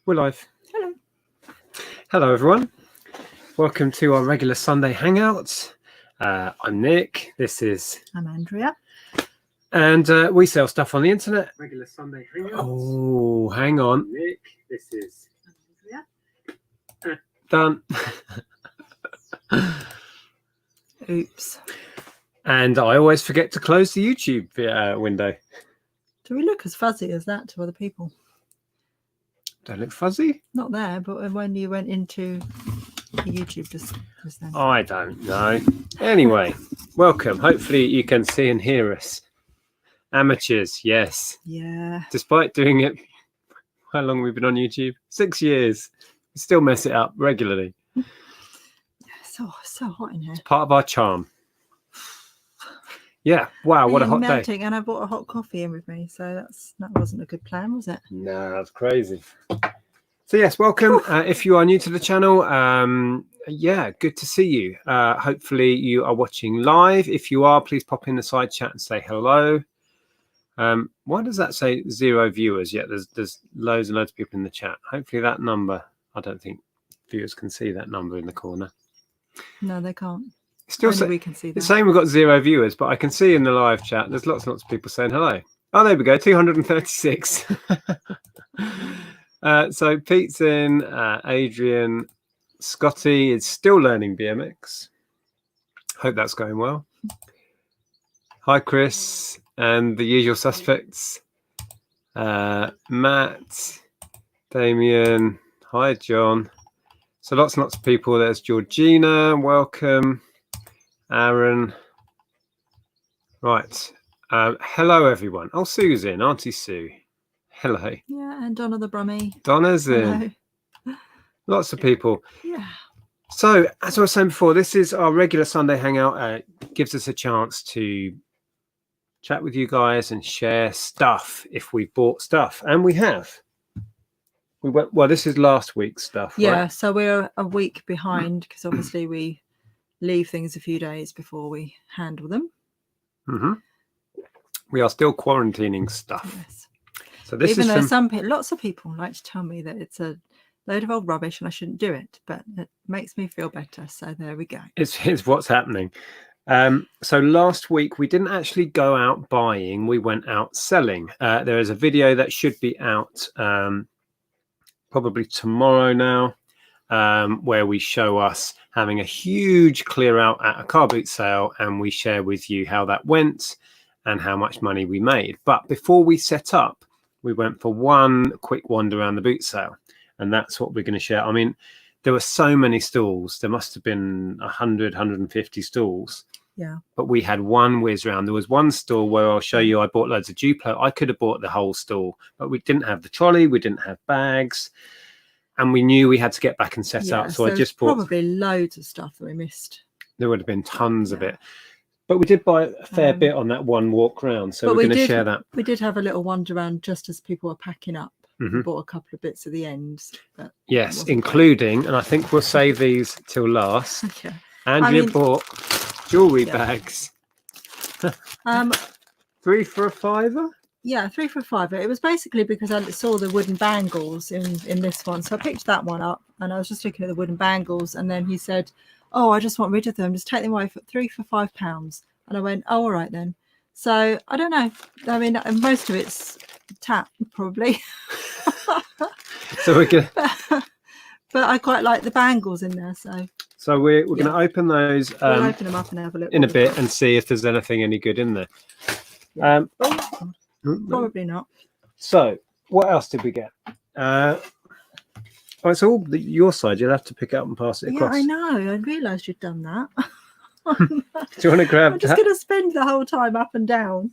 We're live. Hello. Hello, everyone. Welcome to our regular Sunday Hangouts. I'm Nick. I'm Andrea. And we sell stuff on the internet. Regular Sunday Hangouts. Oh, hang on. Nick, this is Andrea. Done. Oops. And I always forget to close the YouTube window. Do we look as fuzzy as that to other people? Don't look fuzzy? Not there, but when you went into YouTube just then. I don't know. Anyway, welcome. Hopefully you can see and hear us. Amateurs, yes. Yeah. Despite doing it, how long have we been on YouTube? 6 years. We still mess it up regularly. So hot in here. It's part of our charm. Yeah. Wow, what a hot melting, day. And I brought a hot coffee in with me, so that wasn't a good plan, was it? No, that's crazy. So yes, welcome. If you are new to the channel, yeah, good to see you. Hopefully you are watching live. If you are, please pop in the side chat and say hello. Why does that say 0 viewers? Yeah, there's loads and loads of people in the chat. Hopefully that number, I don't think viewers can see that number in the corner. No, they can't. Still Only we can see that. It's saying we've got 0 viewers, but I can see in the live chat there's lots and lots of people saying hello. Oh, there we go, 236. So Pete's in, Adrian, Scotty is still learning BMX. Hope that's going well. Hi, Chris, and the usual suspects. Matt, Damien, hi, John. So lots and lots of people. There's Georgina, welcome. Aaron. Right. Hello, everyone. Oh, Sue's in. Auntie Sue. Hello. Yeah, and Donna the Brummy. Donna's in. Hello. Lots of people. Yeah. So, as I was saying before, this is our regular Sunday hangout. Gives us a chance to chat with you guys and share stuff if we've bought stuff. And we have. We went, well, this is last week's stuff. Yeah, right? so we're a week behind because obviously we leave things a few days before we handle them. Mm-hmm. We are still quarantining stuff. Yes. So this Even is though lots of people like to tell me that it's a load of old rubbish and I shouldn't do it, but it makes me feel better. So there we go. It's what's happening. So last week we didn't actually go out buying, we went out selling. There is a video that should be out probably tomorrow now, where we show us having a huge clear out at a car boot sale, and we share with you how that went and how much money we made. But before we set up, we went for one quick wander around the boot sale, and that's what we're going to share. I mean, there were so many stalls. There must have been 100, 150 stalls. Yeah. But we had one whiz round. There was one stall where I'll show you I bought loads of Duplo. I could have bought the whole stall, but we didn't have the trolley. We didn't have bags. And we knew we had to get back and set up. So I just bought probably loads of stuff that we missed. There would have been tons of it. But we did buy a fair bit on that one walk round. So we're going to share that. We did have a little wander around just as people were packing up. Mm-hmm. We bought a couple of bits at the ends. But yes, including, and I think we'll save these till last. Okay. Andrea bought jewellery bags. 3 for a £5. Yeah, 3 for £5. It was basically because I saw the wooden bangles in this one. So I picked that one up and I was just looking at the wooden bangles. And then he said, oh, I just want rid of them. Just take them away for 3 for £5. And I went, oh, all right then. So I don't know. I mean, most of it's tap, probably. So we're going but I quite like the bangles in there. So we're going to open those we'll open them up and have a look in a bit and see if there's anything any good in there. Yeah. Probably not. So what else did we get? Oh, it's all your side. You'll have to pick it up and pass it across. Yeah, I know. I realised you'd done that. Do you want to grab I'm just going to spend the whole time up and down.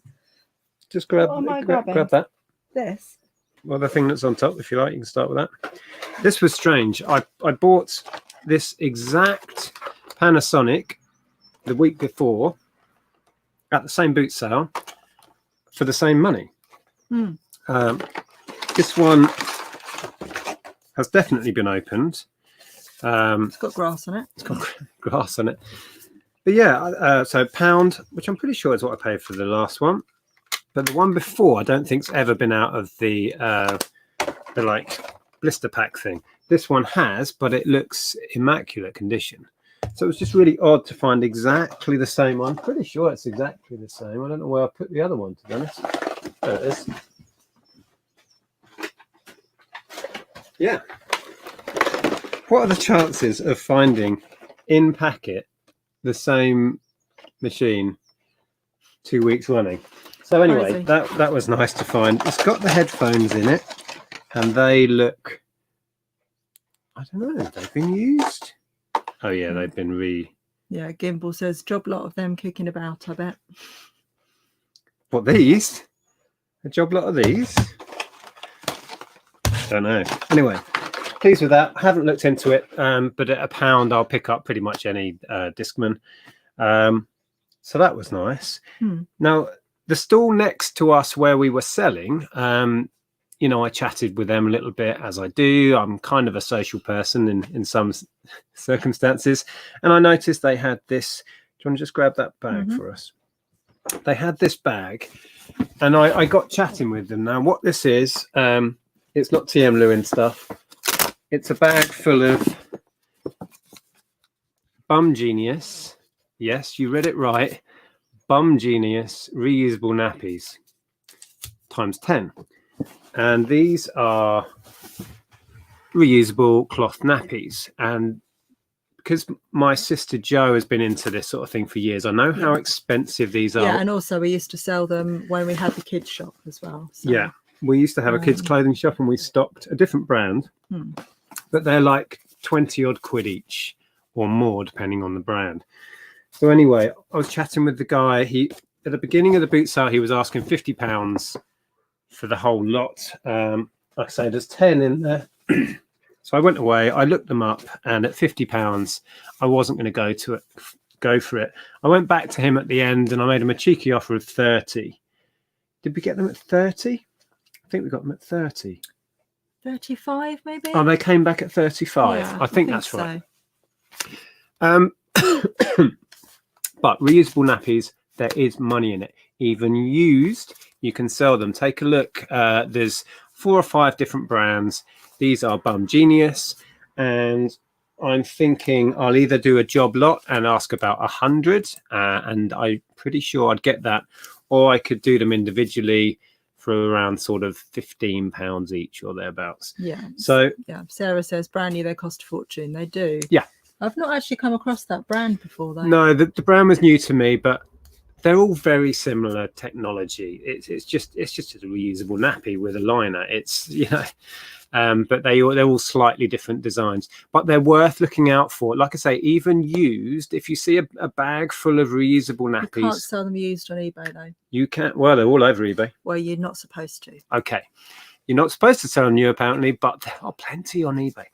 Just grab that. This? Well, the thing that's on top, if you like, you can start with that. This was strange. I bought this exact Panasonic the week before at the same boot sale for the same money. This one has definitely been opened. It's got grass on it. It's got grass on it. But yeah, so £1, which I'm pretty sure is what I paid for the last one. But the one before, I don't think's ever been out of the like blister pack thing. This one has, but it looks immaculate condition. So it was just really odd to find exactly the same one. I'm pretty sure it's exactly the same. I don't know where I put the other one, to be honest. There it is. Yeah. What are the chances of finding in packet the same machine 2 weeks running? So anyway, that was nice to find. It's got the headphones in it, and they look, I don't know, they've been used. Oh yeah, they've been Yeah, Gimbal says job lot of them kicking about, I bet. What, these? A job lot of these? Don't know. Anyway, pleased with that. Haven't looked into it, but at £1 I'll pick up pretty much any Discman. So that was nice. Now, the stall next to us where we were selling, you know, I chatted with them a little bit, as I do. I'm kind of a social person in some circumstances. And I noticed they had this. Do you want to just grab that bag for us? They had this bag, and I got chatting with them. Now, what this is, it's not TM Lewin stuff. It's a bag full of Bum Genius. Yes, you read it right. Bum Genius reusable nappies times 10. And these are reusable cloth nappies. And because my sister Jo has been into this sort of thing for years, I know how expensive these are. Yeah, and also we used to sell them when we had the kids shop as well. So. Yeah, we used to have a kids clothing shop, and we stocked a different brand, but they're like 20 odd quid each or more, depending on the brand. So anyway, I was chatting with the guy. At the beginning of the boot sale, he was asking £50 for the whole lot. Like I say, there's 10 in there. So I went away, I looked them up, and at £50, I wasn't going to go for it. I went back to him at the end, and I made him a cheeky offer of 30. Did we get them at 30? I think we got them at 30. 35, maybe? Oh, they came back at 35. Yeah, I think that's so. right. But reusable nappies, there is money in it. Even used, you can sell them. Take a look. There's 4 or 5 different brands. These are Bum Genius, and I'm thinking I'll either do a job lot and ask about 100, and I'm pretty sure I'd get that, or I could do them individually for around sort of £15 each or thereabouts. Yeah. So yeah, Sarah says brand new, they cost a fortune. They do. Yeah. I've not actually come across that brand before, though. No, the brand was new to me, but they're all very similar technology. It's just a reusable nappy with a liner. It's, you know, but they're all slightly different designs, but they're worth looking out for. Like I say, even used, if you see a bag full of reusable nappies, You can't sell them used on eBay, though. you can't. Well, they're all over eBay. Well, you're not supposed to. Okay, you're not supposed to sell them new, apparently, but there are plenty on eBay.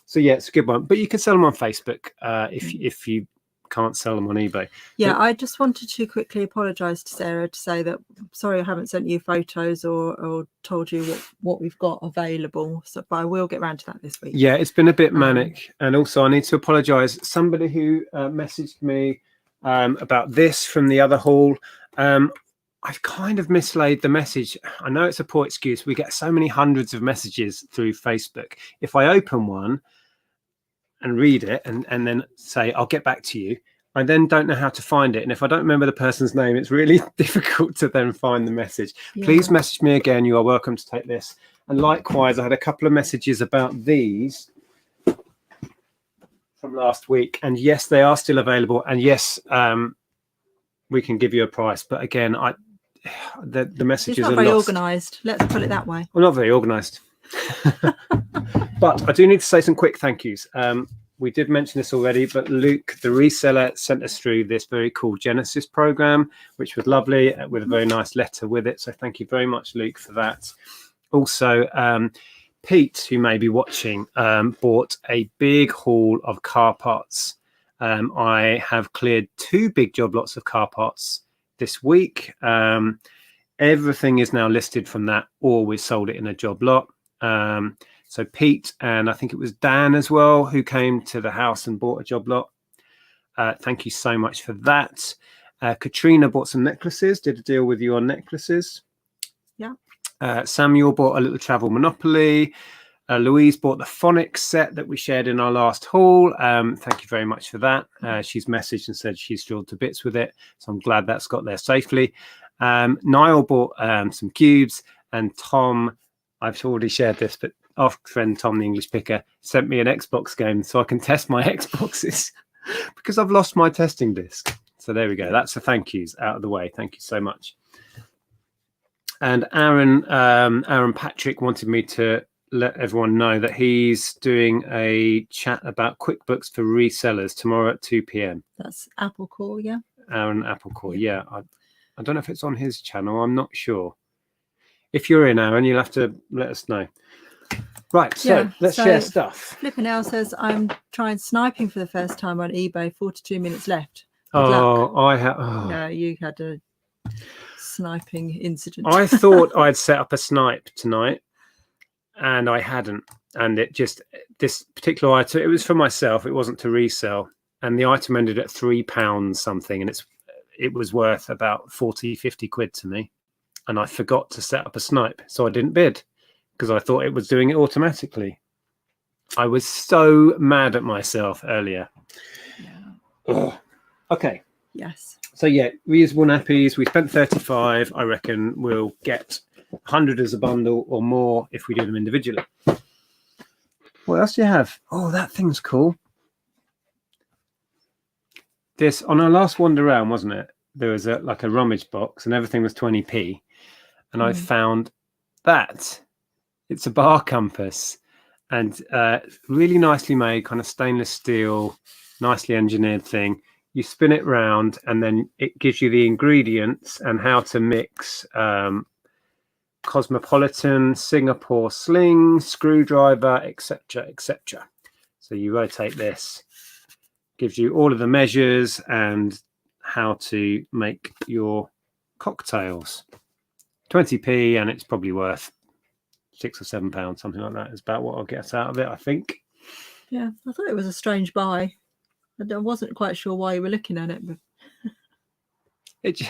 So yeah, it's a good one. But you can sell them on Facebook if you can't sell them on eBay. Yeah, but I just wanted to quickly apologise to Sarah to say that sorry I haven't sent you photos or told you what we've got available. So, but I will get around to that this week. Yeah, it's been a bit manic, and also I need to apologise. Somebody who messaged me about this from the other haul. I've kind of mislaid the message. I know it's a poor excuse. We get so many hundreds of messages through Facebook. If I open one and read it and then say, I'll get back to you, I then don't know how to find it. And if I don't remember the person's name, it's really difficult to then find the message. Yeah. Please message me again. You are welcome to take this. And likewise, I had a couple of messages about these from last week. And yes, they are still available. And yes, we can give you a price. But again, the messages are not very organised. Let's put it that way. Well, not very organised. But I do need to say some quick thank yous. We did mention this already, but Luke, the reseller, sent us through this very cool Genesis program, which was lovely, with a very nice letter with it. So thank you very much, Luke, for that. Also, Pete, who may be watching, bought a big haul of car parts. I have cleared 2 big job lots of car parts this week. Everything is now listed from that, or we sold it in a job lot. So Pete, and I think it was Dan as well, who came to the house and bought a job lot. Thank you so much for that. Katrina bought some necklaces, did a deal with you on necklaces. Yeah. Samuel bought a little travel Monopoly. Louise bought the phonics set that we shared in our last haul. Thank you very much for that. She's messaged and said she's thrilled to bits with it, so I'm glad that's got there safely. Niall bought some cubes, and Tom, I've already shared this, but our friend Tom, the English picker, sent me an Xbox game so I can test my Xboxes because I've lost my testing disc. So there we go. That's the thank yous out of the way. Thank you so much. And Aaron Patrick wanted me to let everyone know that he's doing a chat about QuickBooks for resellers tomorrow at 2 p.m. That's Apple Core, yeah. Aaron Apple Core, yeah. I don't know if it's on his channel. I'm not sure. If you're in, Aaron, you'll have to let us know. Right, so let's share stuff. Flippinell says, I'm trying sniping for the first time on eBay. 42 minutes left. Good luck. Yeah, you had a sniping incident. I thought I'd set up a snipe tonight, and I hadn't. And this particular item, it was for myself. It wasn't to resell. And the item ended at £3 something, and it was worth about 40, 50 quid to me. And I forgot to set up a snipe, so I didn't bid because I thought it was doing it automatically. I was so mad at myself earlier. Yeah. Ugh. Okay. Yes. So yeah, reusable nappies. We spent 35. I reckon we'll get 100 as a bundle or more if we do them individually. What else do you have? Oh, that thing's cool. This on our last wander round, wasn't it? There was like a rummage box and everything was 20p. And I found that. It's a bar compass and really nicely made, kind of stainless steel, nicely engineered thing. You spin it round and then it gives you the ingredients and how to mix Cosmopolitan, Singapore sling, screwdriver, etc., etc. So you rotate this, gives you all of the measures and how to make your cocktails. 20p, and it's probably worth £6 or £7, something like that. Is about what I'll get out of it, I think. Yeah, I thought it was a strange buy. I wasn't quite sure why you were looking at it, but It's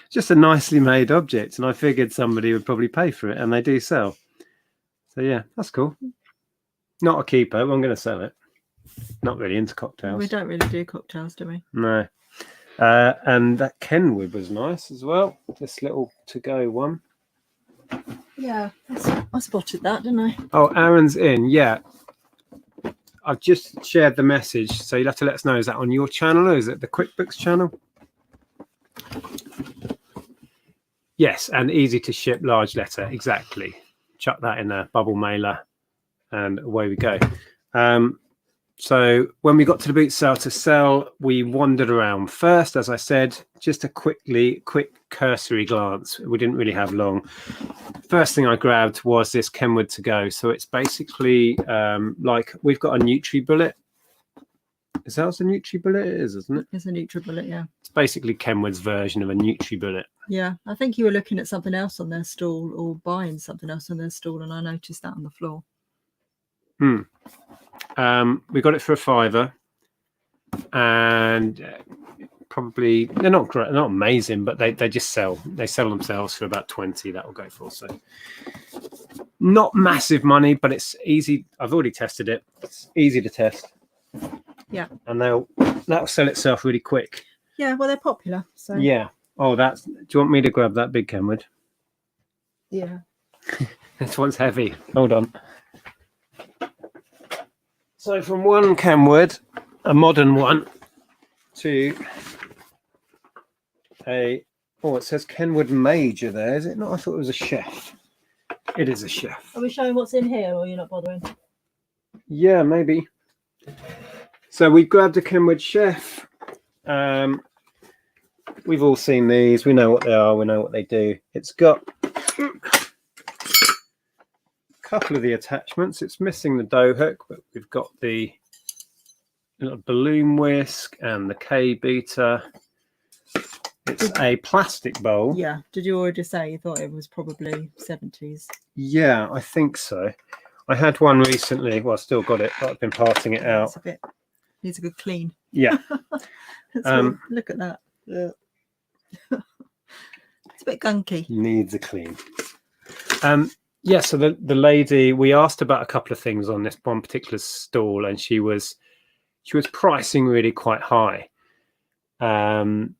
just a nicely made object, and I figured somebody would probably pay for it, and they do sell. So yeah, that's cool. Not a keeper, but I'm going to sell it. Not really into cocktails. We don't really do cocktails, do we? No. And that Kenwood was nice as well. This little to-go one. Yeah, I spotted that, didn't I? Oh, Aaron's in. Yeah. I've just shared the message, so you'll have to let us know. Is that on your channel or is it the QuickBooks channel? Yes, and easy to ship, large letter. Exactly. Chuck that in a bubble mailer and away we go. So when we got to the boot sale to sell, we wandered around first, as I said, just a quick cursory glance. We didn't really have long. First thing I grabbed was this Kenwood to go. So it's basically like we've got a NutriBullet. Is that what a NutriBullet is, isn't it? It's a NutriBullet, yeah. It's basically Kenwood's version of a NutriBullet. Yeah, I think you were looking at something else on their stall or buying something else on their stall, and I noticed that on the floor. We got it for £5, and probably they're not great, not amazing, but they just sell. They sell themselves for about 20. That will go for. So not massive money, but it's easy. I've already tested it. It's easy to test. Yeah, and that'll sell itself really quick. Yeah, well, they're popular. So yeah. Oh, do you want me to grab that big Kenwood? Yeah. This one's heavy. Hold on. So from one Kenwood, a modern one, to it says Kenwood Major there, is it not? I thought it was a chef. It is a chef. Are we showing what's in here, or are you not bothering? Yeah, maybe. So we grabbed a Kenwood Chef. We've all seen these. We know what they are. We know what they do. It's got a couple of the attachments. It's missing the dough hook, but we've got the little balloon whisk and the K beater. It's a plastic bowl. Yeah. Did you already say you thought it was probably 70s? Yeah, I think so. I had one recently. Well, I still got it, but I've been parting it out. Needs a good clean. Yeah. Look at that. Yeah. It's a bit gunky. Needs a clean. Yeah, so the lady, we asked about a couple of things on this one particular stall, and she was pricing really quite high. And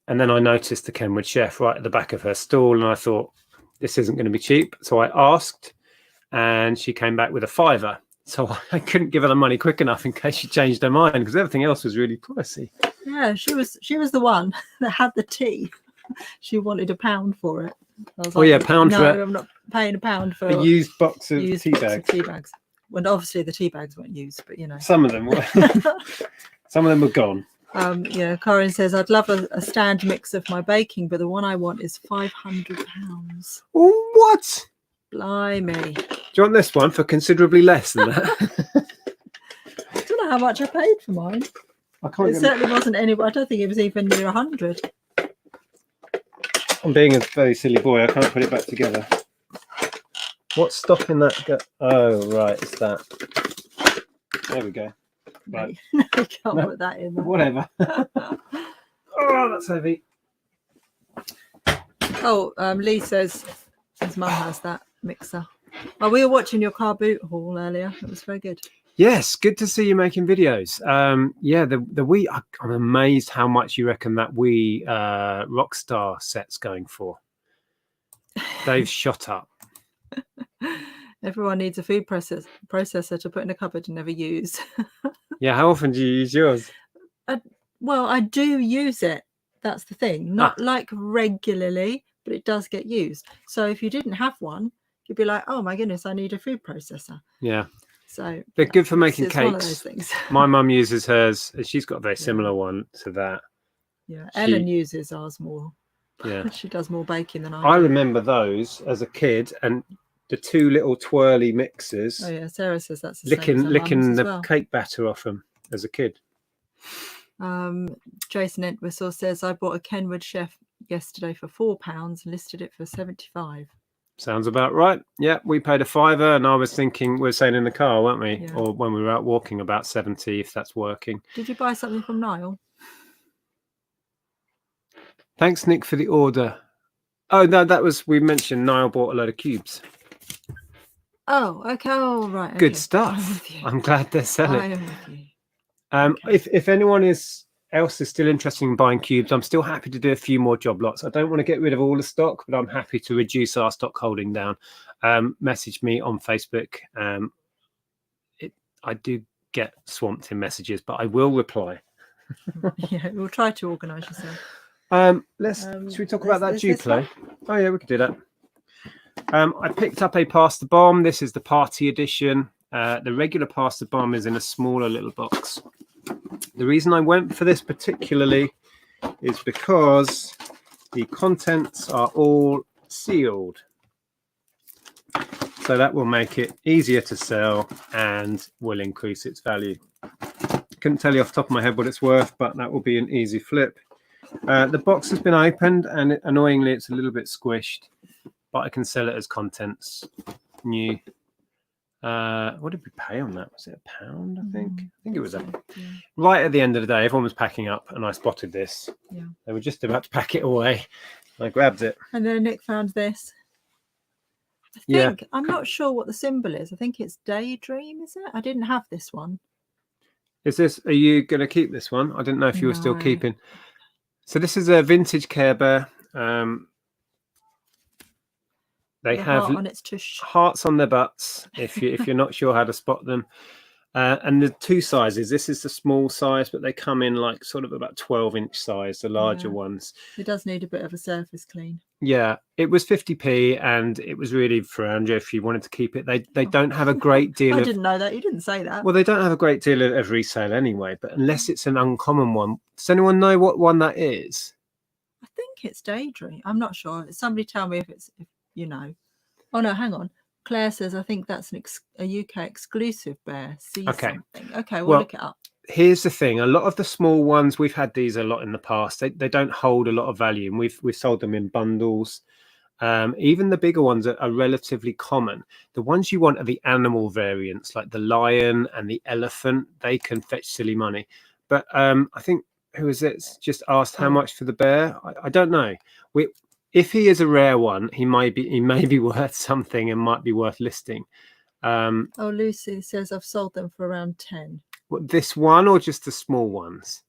then I noticed the Kenwood chef right at the back of her stall, and I thought, this isn't going to be cheap. So I asked, and she came back with a £5. So I couldn't give her the money quick enough in case she changed her mind, because everything else was really pricey. Yeah, she was the one that had the tea. She wanted £1 for it. I was like, yeah, £1 for no, I'm not paying £1 for a used box of used tea box of bags. tea bags. Well, obviously the tea bags weren't used, but you know. Some of them were. Some of them were gone. Yeah, Corinne says, I'd love a stand mix of my baking, but the one I want is £500. What? Blimey. Do you want this one for considerably less than that? I don't know how much I paid for mine. I can't. It certainly wasn't any. I don't think it was even near 100. I'm being a very silly boy. I can't put it back together. What's stopping that? Oh, right, it's that. There we go. Right. No, we can't put that in there. Whatever. Oh, that's heavy. Oh, Lee says his mum has that mixer. Oh, we were watching your car boot haul earlier. It was very good. Yes, good to see you making videos. Yeah, the Wii. I'm amazed how much you reckon that Wii Rockstar set's going for. They've shot up. Everyone needs a food processor to put in a cupboard and never use. Yeah, how often do you use yours? Well, I do use it. That's the thing. Not like regularly, but it does get used. So if you didn't have one, you'd be like, oh my goodness, I need a food processor. Yeah. So they're good for making it's cakes. one of those things. My mum uses hers. She's got a very similar one to that. Yeah, Ellen uses ours more. Yeah. She does more baking than I I do. remember those as a kid, and the two little twirly mixers. Oh yeah, Sarah says that's the licking the well. cake batter off them as a kid. Jason Entwistle says, I bought a Kenwood chef yesterday for £4 and listed it for 75. Sounds about right. Yeah, we paid a £5, and I was thinking, we were saying in the car, weren't we? Yeah. Or when we were out walking, about 70 if that's working. Did you buy something from Niall? Thanks, Nick, for the order. Oh no, that was, we mentioned Niall bought a load of cubes. Oh, okay. Oh, right. Okay. Good stuff. I'm glad they're selling. I am with you. Okay. If anyone else is still interested in buying cubes, I'm still happy to do a few more job lots. I don't want to get rid of all the stock, but I'm happy to reduce our stock holding down. Message me on Facebook. I do get swamped in messages, but I will reply. Yeah, we'll try to organise yourself. Should we talk about that Duplo? Oh yeah, we could do that. I picked up a pasta bomb. This is the party edition. The regular pasta bomb is in a smaller little box. The reason I went for this particularly is because the contents are all sealed. So that will make it easier to sell and will increase its value. Couldn't tell you off the top of my head what it's worth, but that will be an easy flip. The box has been opened, and annoyingly it's a little bit squished, but I can sell it as contents new. What did we pay on that? Was it £1, I think? I think it was right at the end of the day. Everyone was packing up and I spotted this. Yeah. They were just about to pack it away. I grabbed it. And then Nick found this. I think, I'm not sure what the symbol is. I think it's Daydream, is it? I didn't have this one. Is this, are you going to keep this one? I didn't know if you were still keeping. So this is a vintage Care Bear. They have heart on its tush. Hearts on their butts if you're not sure how to spot them. And the two sizes. This is the small size, but they come in like sort of about 12-inch size, the larger ones. It does need a bit of a surface clean. Yeah, it was 50p, and it was really for Andrea if you wanted to keep it. They don't have a great deal I didn't know that. You didn't say that. Well, they don't have a great deal of resale anyway, but unless it's an uncommon one. Does anyone know what one that is? I think it's Daydream. I'm not sure. Somebody tell me if you know. Oh no, hang on. Claire says I think that's a UK exclusive bear. See something. Okay, we'll look it up. Here's the thing: a lot of the small ones, we've had these a lot in the past. They don't hold a lot of value, and we've sold them in bundles. Even the bigger ones are relatively common. The ones you want are the animal variants, like the lion and the elephant. They can fetch silly money. But I think, who is it? Just asked how much for the bear. I don't know. if he is a rare one, he may be worth something and might be worth listing. Oh, Lucy says I've sold them for around 10. What, this one or just the small ones?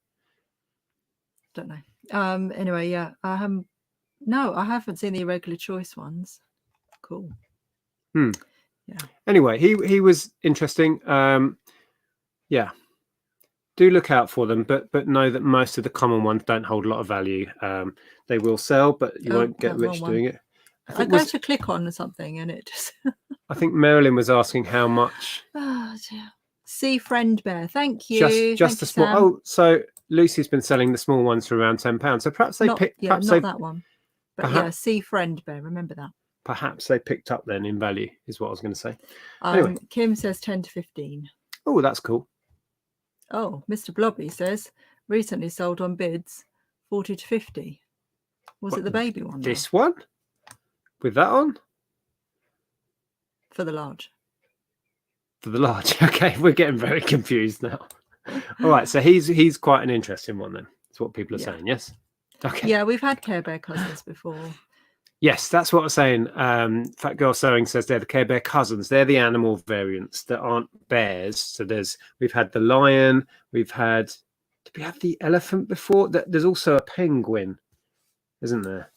Don't know. Anyway, yeah, I haven't seen the irregular choice ones. Cool. Yeah. Anyway, he was interesting. Yeah. Do look out for them, but know that most of the common ones don't hold a lot of value. They will sell, but you won't get rich doing it. I go to click on something and it just. I think Marilyn was asking how much. Oh dear. See friend bear. Thank you. Just the small. Sam. Oh, so Lucy's been selling the small ones for around £10. So perhaps they picked. Yeah, not that one. But perhaps, yeah, see friend bear. Remember that. Perhaps they picked up then in value, is what I was going to say. Anyway. Kim says 10 to 15. Oh, that's cool. Oh, Mr. Blobby says recently sold on bids 40 to 50. Was it the baby one? This one? With that on? For the large. For the large. Okay, we're getting very confused now. All right, so he's quite an interesting one then. That's what people are saying, yes? Okay. Yeah, we've had Care Bear cousins before. Yes, that's what I was saying. Fat Girl Sewing says they're the Care Bear cousins. They're the animal variants that aren't bears. So we've had the lion. Did we have the elephant before? There's also a penguin, isn't there?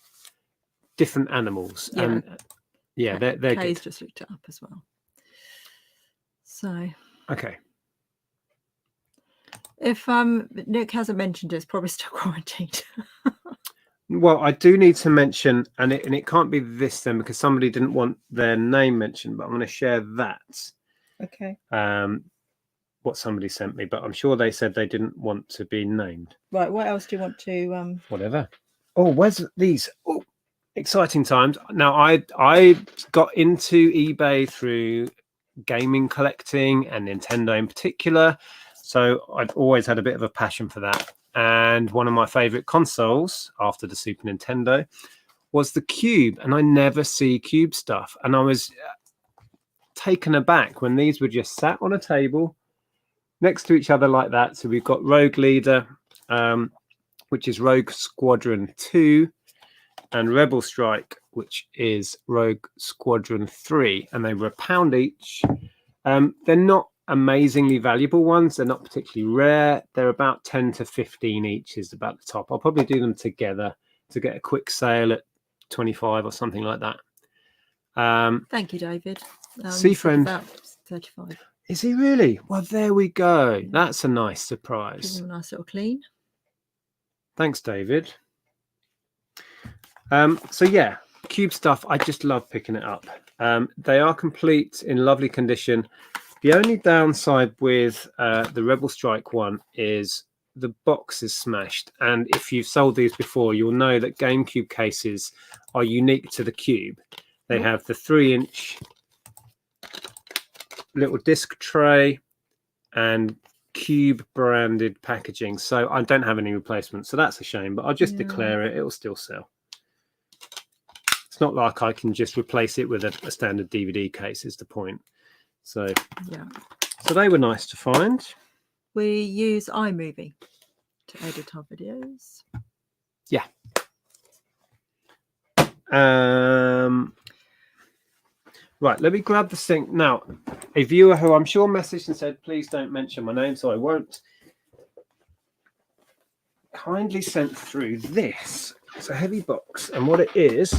Different animals. Yeah. And they're Kay's good. Just looked it up as well. So. Okay. If Nick hasn't mentioned it, it's probably still quarantined. Well, I do need to mention, and it can't be this then because somebody didn't want their name mentioned, but I'm going to share that. Okay. What somebody sent me, but I'm sure they said they didn't want to be named. Right. What else do you want to? Whatever. Oh, where's these? Oh, exciting times. Now, I got into eBay through gaming collecting and Nintendo in particular, so I'd always had a bit of a passion for that. And one of my favorite consoles after the Super Nintendo was the Cube, and I never see Cube stuff. And I was taken aback when these were just sat on a table next to each other like that. So we've got Rogue Leader, which is Rogue Squadron 2, and Rebel Strike, which is Rogue Squadron 3, and they were £1 each. They're not amazingly valuable ones. They're not particularly rare. They're about 10 to 15 each is about the top. I'll probably do them together to get a quick sale at 25 or something like that. Thank you, David. See friend. About 35. Is he really? Well, there we go. That's a nice surprise. Give him a nice little clean. Thanks, David. So yeah, Cube stuff. I just love picking it up. They are complete in lovely condition. The only downside with the Rebel Strike one is the box is smashed. And if you've sold these before, you'll know that GameCube cases are unique to the Cube. They have the 3-inch little disc tray and Cube branded packaging. So I don't have any replacements. So that's a shame, but I'll just declare it. It'll still sell. It's not like I can just replace it with a standard DVD case is the point. So yeah, so they were nice to find. We use iMovie to edit our videos. Yeah. Right, let me grab the sync now. A viewer who I'm sure messaged and said, please don't mention my name, so I won't. Kindly sent through this. It's a heavy box, and what it is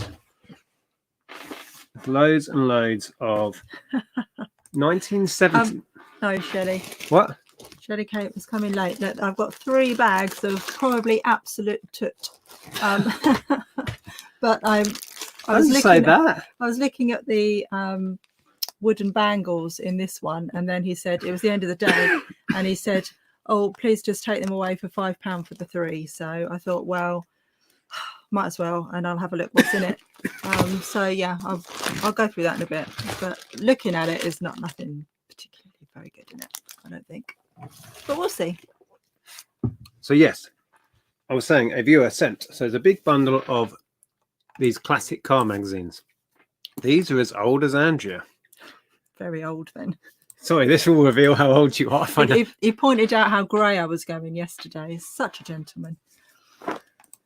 loads and loads of 1970. No, Shelley. What? Shelley Kate was coming late. Look, I've got 3 bags of probably absolute toot. But I was looking at the wooden bangles in this one, and then he said it was the end of the day, and he said, "Oh, please just take them away for £5 for the 3." So I thought, well, might as well, and I'll have a look what's in it. So yeah, I'll go through that in a bit. But looking at it is nothing particularly very good in it, I don't think. But we'll see. So yes, I was saying a viewer sent. So there's a big bundle of these classic car magazines. These are as old as Andrea. Very old then. Sorry, this will reveal how old you are. He pointed out how grey I was going yesterday. He's such a gentleman.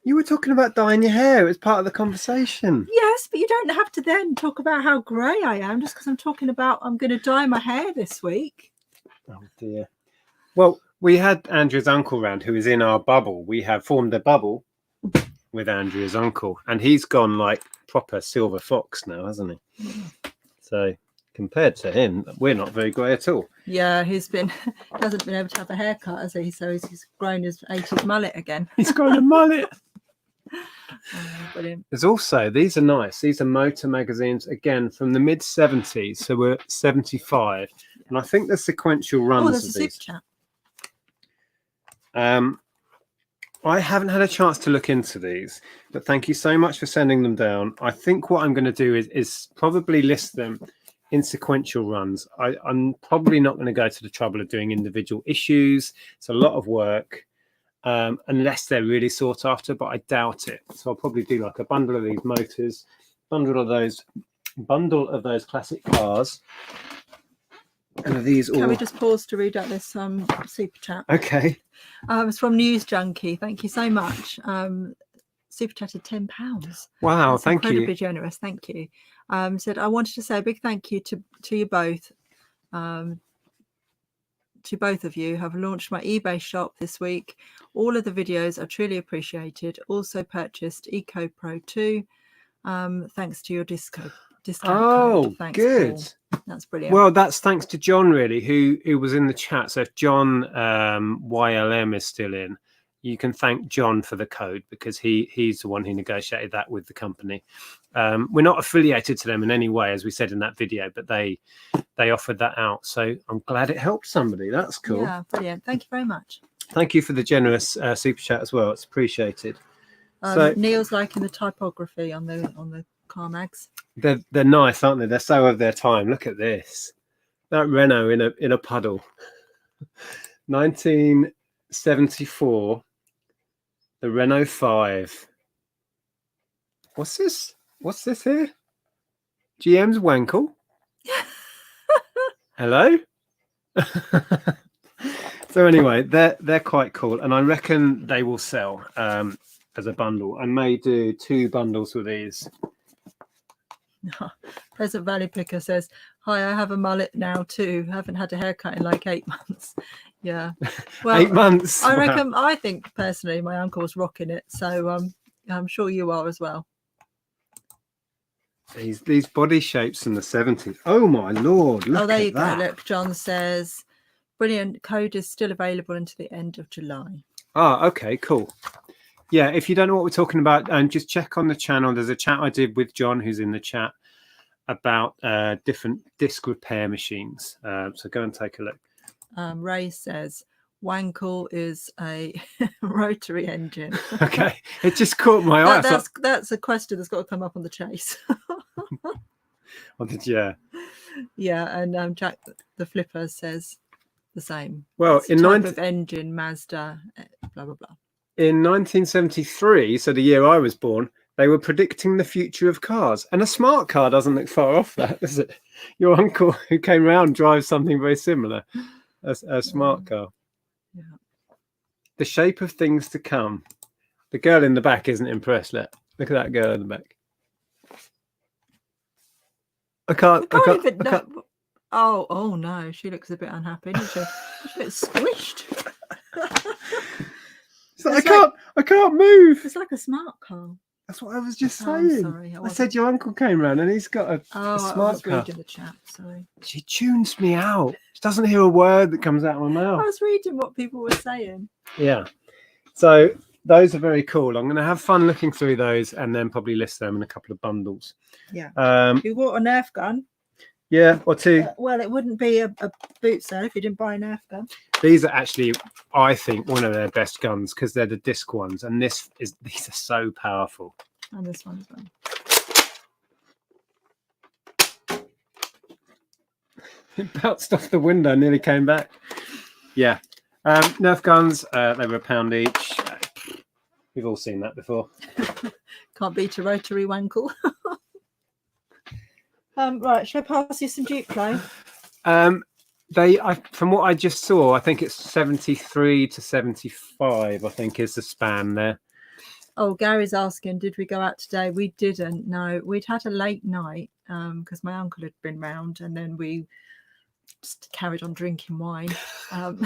You were talking about dyeing your hair. It was part of the conversation. Yes, but you don't have to then talk about how grey I am just because I'm talking about I'm going to dye my hair this week. Oh dear. Well, we had Andrea's uncle round who is in our bubble. We have formed a bubble with Andrea's uncle, and he's gone like proper silver fox now, hasn't he? Mm. So compared to him, we're not very grey at all. Yeah, hasn't been able to have a haircut, has he? So he's grown his 80s mullet again. He's got a mullet. Brilliant. There's also, these are nice. These are motor magazines, again, from the mid-70s. So we're 75. And I think the sequential runs there's of a super these. chat. I haven't had a chance to look into these, but thank you so much for sending them down. I think what I'm going to do is probably list them in sequential runs. I'm probably not going to go to the trouble of doing individual issues. It's a lot of work. Unless they're really sought after, but I doubt it. So I'll probably do like a bundle of these motors, bundle of those classic cars, and are these all? Can we just pause to read out this super chat? Okay. It's from News Junkie. Thank you so much. Super chatted £10. Wow, That's thank incredibly you. generous. Thank you. Said I wanted to say a big thank you to you both. To both of you. Have launched my eBay shop this week. All of the videos are truly appreciated. Also purchased Eco Pro 2 thanks to your discount code. Thanks, good. Paul. That's brilliant. Well, that's thanks to John, really, who was in the chat. So if John YLM is still in, you can thank John for the code, because he's the one who negotiated that with the company. We're not affiliated to them in any way, as we said in that video, but they offered that out. So I'm glad it helped somebody. That's cool. Yeah, brilliant. Thank you very much. Thank you for the generous super chat as well. It's appreciated. So Neil's liking the typography on the car mags. They're nice, aren't they? They're so of their time. Look at this. That Renault in a puddle. 1974. The Renault 5. What's this? What's this here? GM's Wankle. Hello. So anyway, they're quite cool, and I reckon they will sell as a bundle. I may do 2 bundles with these. Present Valley Picker says, "Hi, I have a mullet now too. Haven't had a haircut in like 8 months." Yeah, well, 8 months. I reckon. I think personally, my uncle's rocking it, so I'm sure you are as well. These body shapes in the 70s. Oh my lord! Look there at you that. go. Look, John says, "Brilliant. Code is still available until the end of July." Ah, okay, cool. Yeah, if you don't know what we're talking about, just check on the channel. There's a chat I did with John, who's in the chat, about different disc repair machines. So go and take a look. Ray says, "Wankle is a rotary engine." Okay, it just caught my eye. That's a question that's got to come up on the chase. Yeah. Yeah, and Jack the Flipper says the same. Well, it's a type of engine, Mazda, blah blah blah. In 1973, so the year I was born, they were predicting the future of cars, and a smart car doesn't look far off that, does it? Your uncle who came round drives something very similar, a smart car. Yeah. The shape of things to come. The girl in the back isn't impressed. Look at that girl in the back. I can't. Oh no, she looks a bit unhappy, doesn't she? She's a bit squished. I can't move. It's like a smart car. That's what I was just saying. Sorry, I said your uncle came round and he's got a smart car. I was reading the chat. Sorry. She tunes me out. She doesn't hear a word that comes out of my mouth. I was reading what people were saying. Yeah. So those are very cool. I'm going to have fun looking through those and then probably list them in a couple of bundles. Yeah. You bought a Nerf gun? Yeah, or 2. Well, it wouldn't be a boot sale if you didn't buy a Nerf gun. These are actually, I think, one of their best guns because they're the disc ones, and these are so powerful. And this one as well. It bounced off the window, nearly came back. Yeah. Nerf guns, they were £1 each. We've all seen that before. Can't beat a rotary wankle. Right, shall I pass you some Duplo? From what I just saw, I think it's 73 to 75. I think is the span there. Oh, Gary's asking, did we go out today? We didn't. No, we'd had a late night because my uncle had been round, and then we just carried on drinking wine. And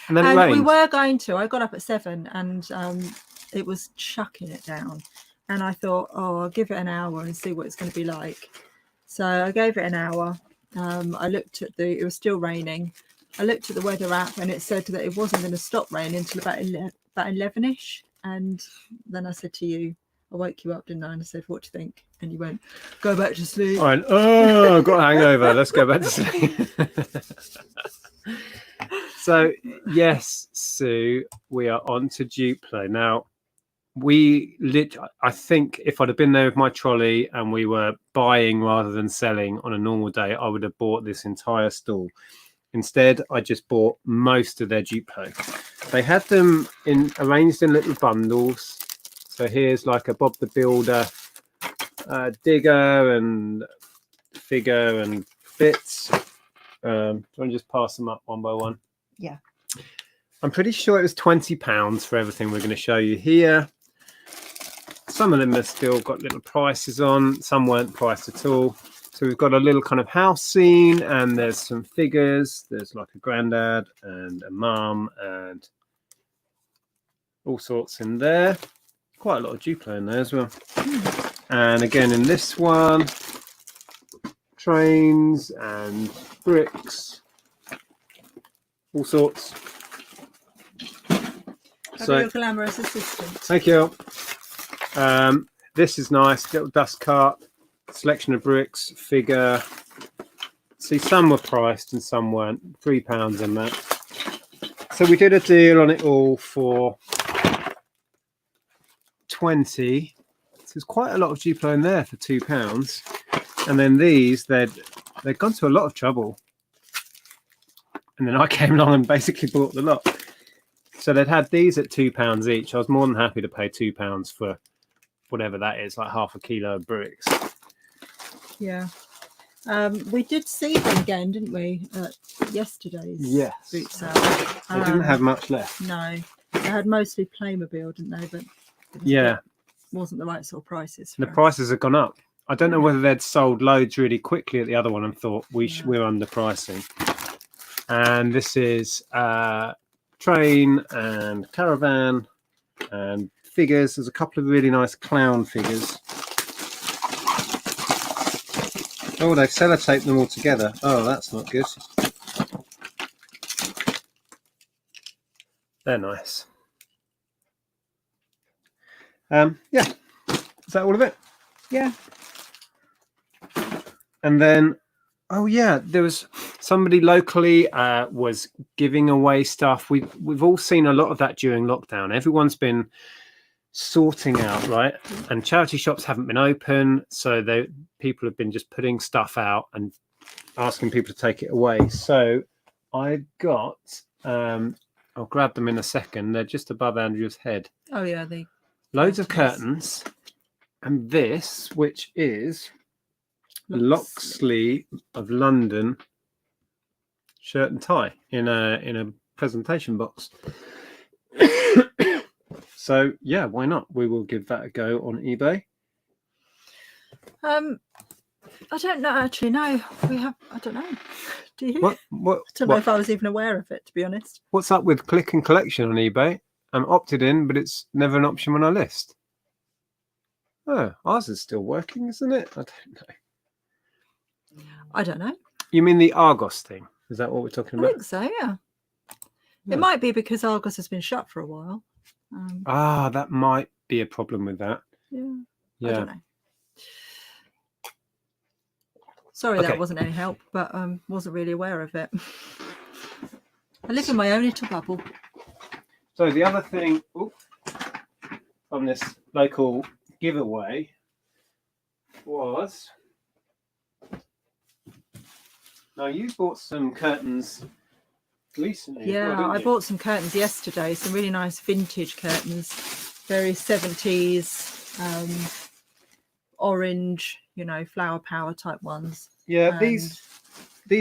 then it And we rained. were going to. I got up at 7, and it was chucking it down. And I thought, oh, I'll give it an hour and see what it's going to be like. So I gave it an hour. I looked at it was still raining. I looked at the weather app, and it said that it wasn't going to stop raining until about 11ish. And then I said to you, I woke you up, didn't I? And I said, what do you think? And you went, go back to sleep. I went, oh, I've got a hangover. Let's go back to sleep. So, yes, Sue, we are on to Duplo. Now, I think if I'd have been there with my trolley and we were buying rather than selling on a normal day, I would have bought this entire stall. Instead, I just bought most of their Duplo. They had them arranged in little bundles. So here's like a Bob the Builder digger and figure and bits. Do you want to just pass them up one by one? Yeah. I'm pretty sure it was £20 for everything we're going to show you here. Some of them have still got little prices on. Some weren't priced at all. So we've got a little kind of house scene, and there's some figures. There's like a granddad and a mum and all sorts in there. Quite a lot of Duplo in there as well. And again in this one, trains and bricks, all sorts. So your glamorous assistant. Thank you. This is nice, little dust cart. Selection of bricks, figure. See, some were priced and some weren't. £3 on that. So we did a deal on it all for 20. So there's quite a lot of Duplo in there for £2. And then these, they'd gone to a lot of trouble. And then I came along and basically bought the lot. So they'd had these at £2 each. I was more than happy to pay £2 for whatever that is, like half a kilo of bricks. Yeah. We did see them again, didn't we, at yesterday's boot sale? They didn't have much left. No. They had mostly Playmobil, didn't they? But wasn't the right sort of prices. The prices have gone up. I don't know whether they'd sold loads really quickly at the other one and thought we're underpricing. And this is train and caravan and figures. There's a couple of really nice clown figures. Oh, they've sellotaped them all together. Oh, that's not good. They're nice. Yeah. Is that all of it? Yeah. And then, oh yeah, there was somebody locally was giving away stuff. We've all seen a lot of that during lockdown. Everyone's been sorting out, right? And charity shops haven't been open, so people have been just putting stuff out and asking people to take it away. So I got I'll grab them in a second. They're just above Andrea's head. Oh yeah, loads of curtains, and this, which is Loxley of London shirt and tie in a presentation box. So yeah, why not? We will give that a go on eBay. I don't know. Actually, no. I don't know. Do you? What? I don't know if I was even aware of it, to be honest. What's up with click and collection on eBay? I'm opted in, but it's never an option on our list. Oh, ours is still working, isn't it? I don't know. I don't know. You mean the Argos thing? Is that what we're talking about? I think so, yeah. It might be because Argos has been shut for a while. That might be a problem with that. Yeah. Yeah. I don't know. Sorry, that wasn't any help, but wasn't really aware of it. I live in my own little bubble. So the other thing from this local giveaway was, now you bought some curtains recently. Yeah, I bought some curtains yesterday, some really nice vintage curtains, very 70s, orange, flower power type ones. Yeah, these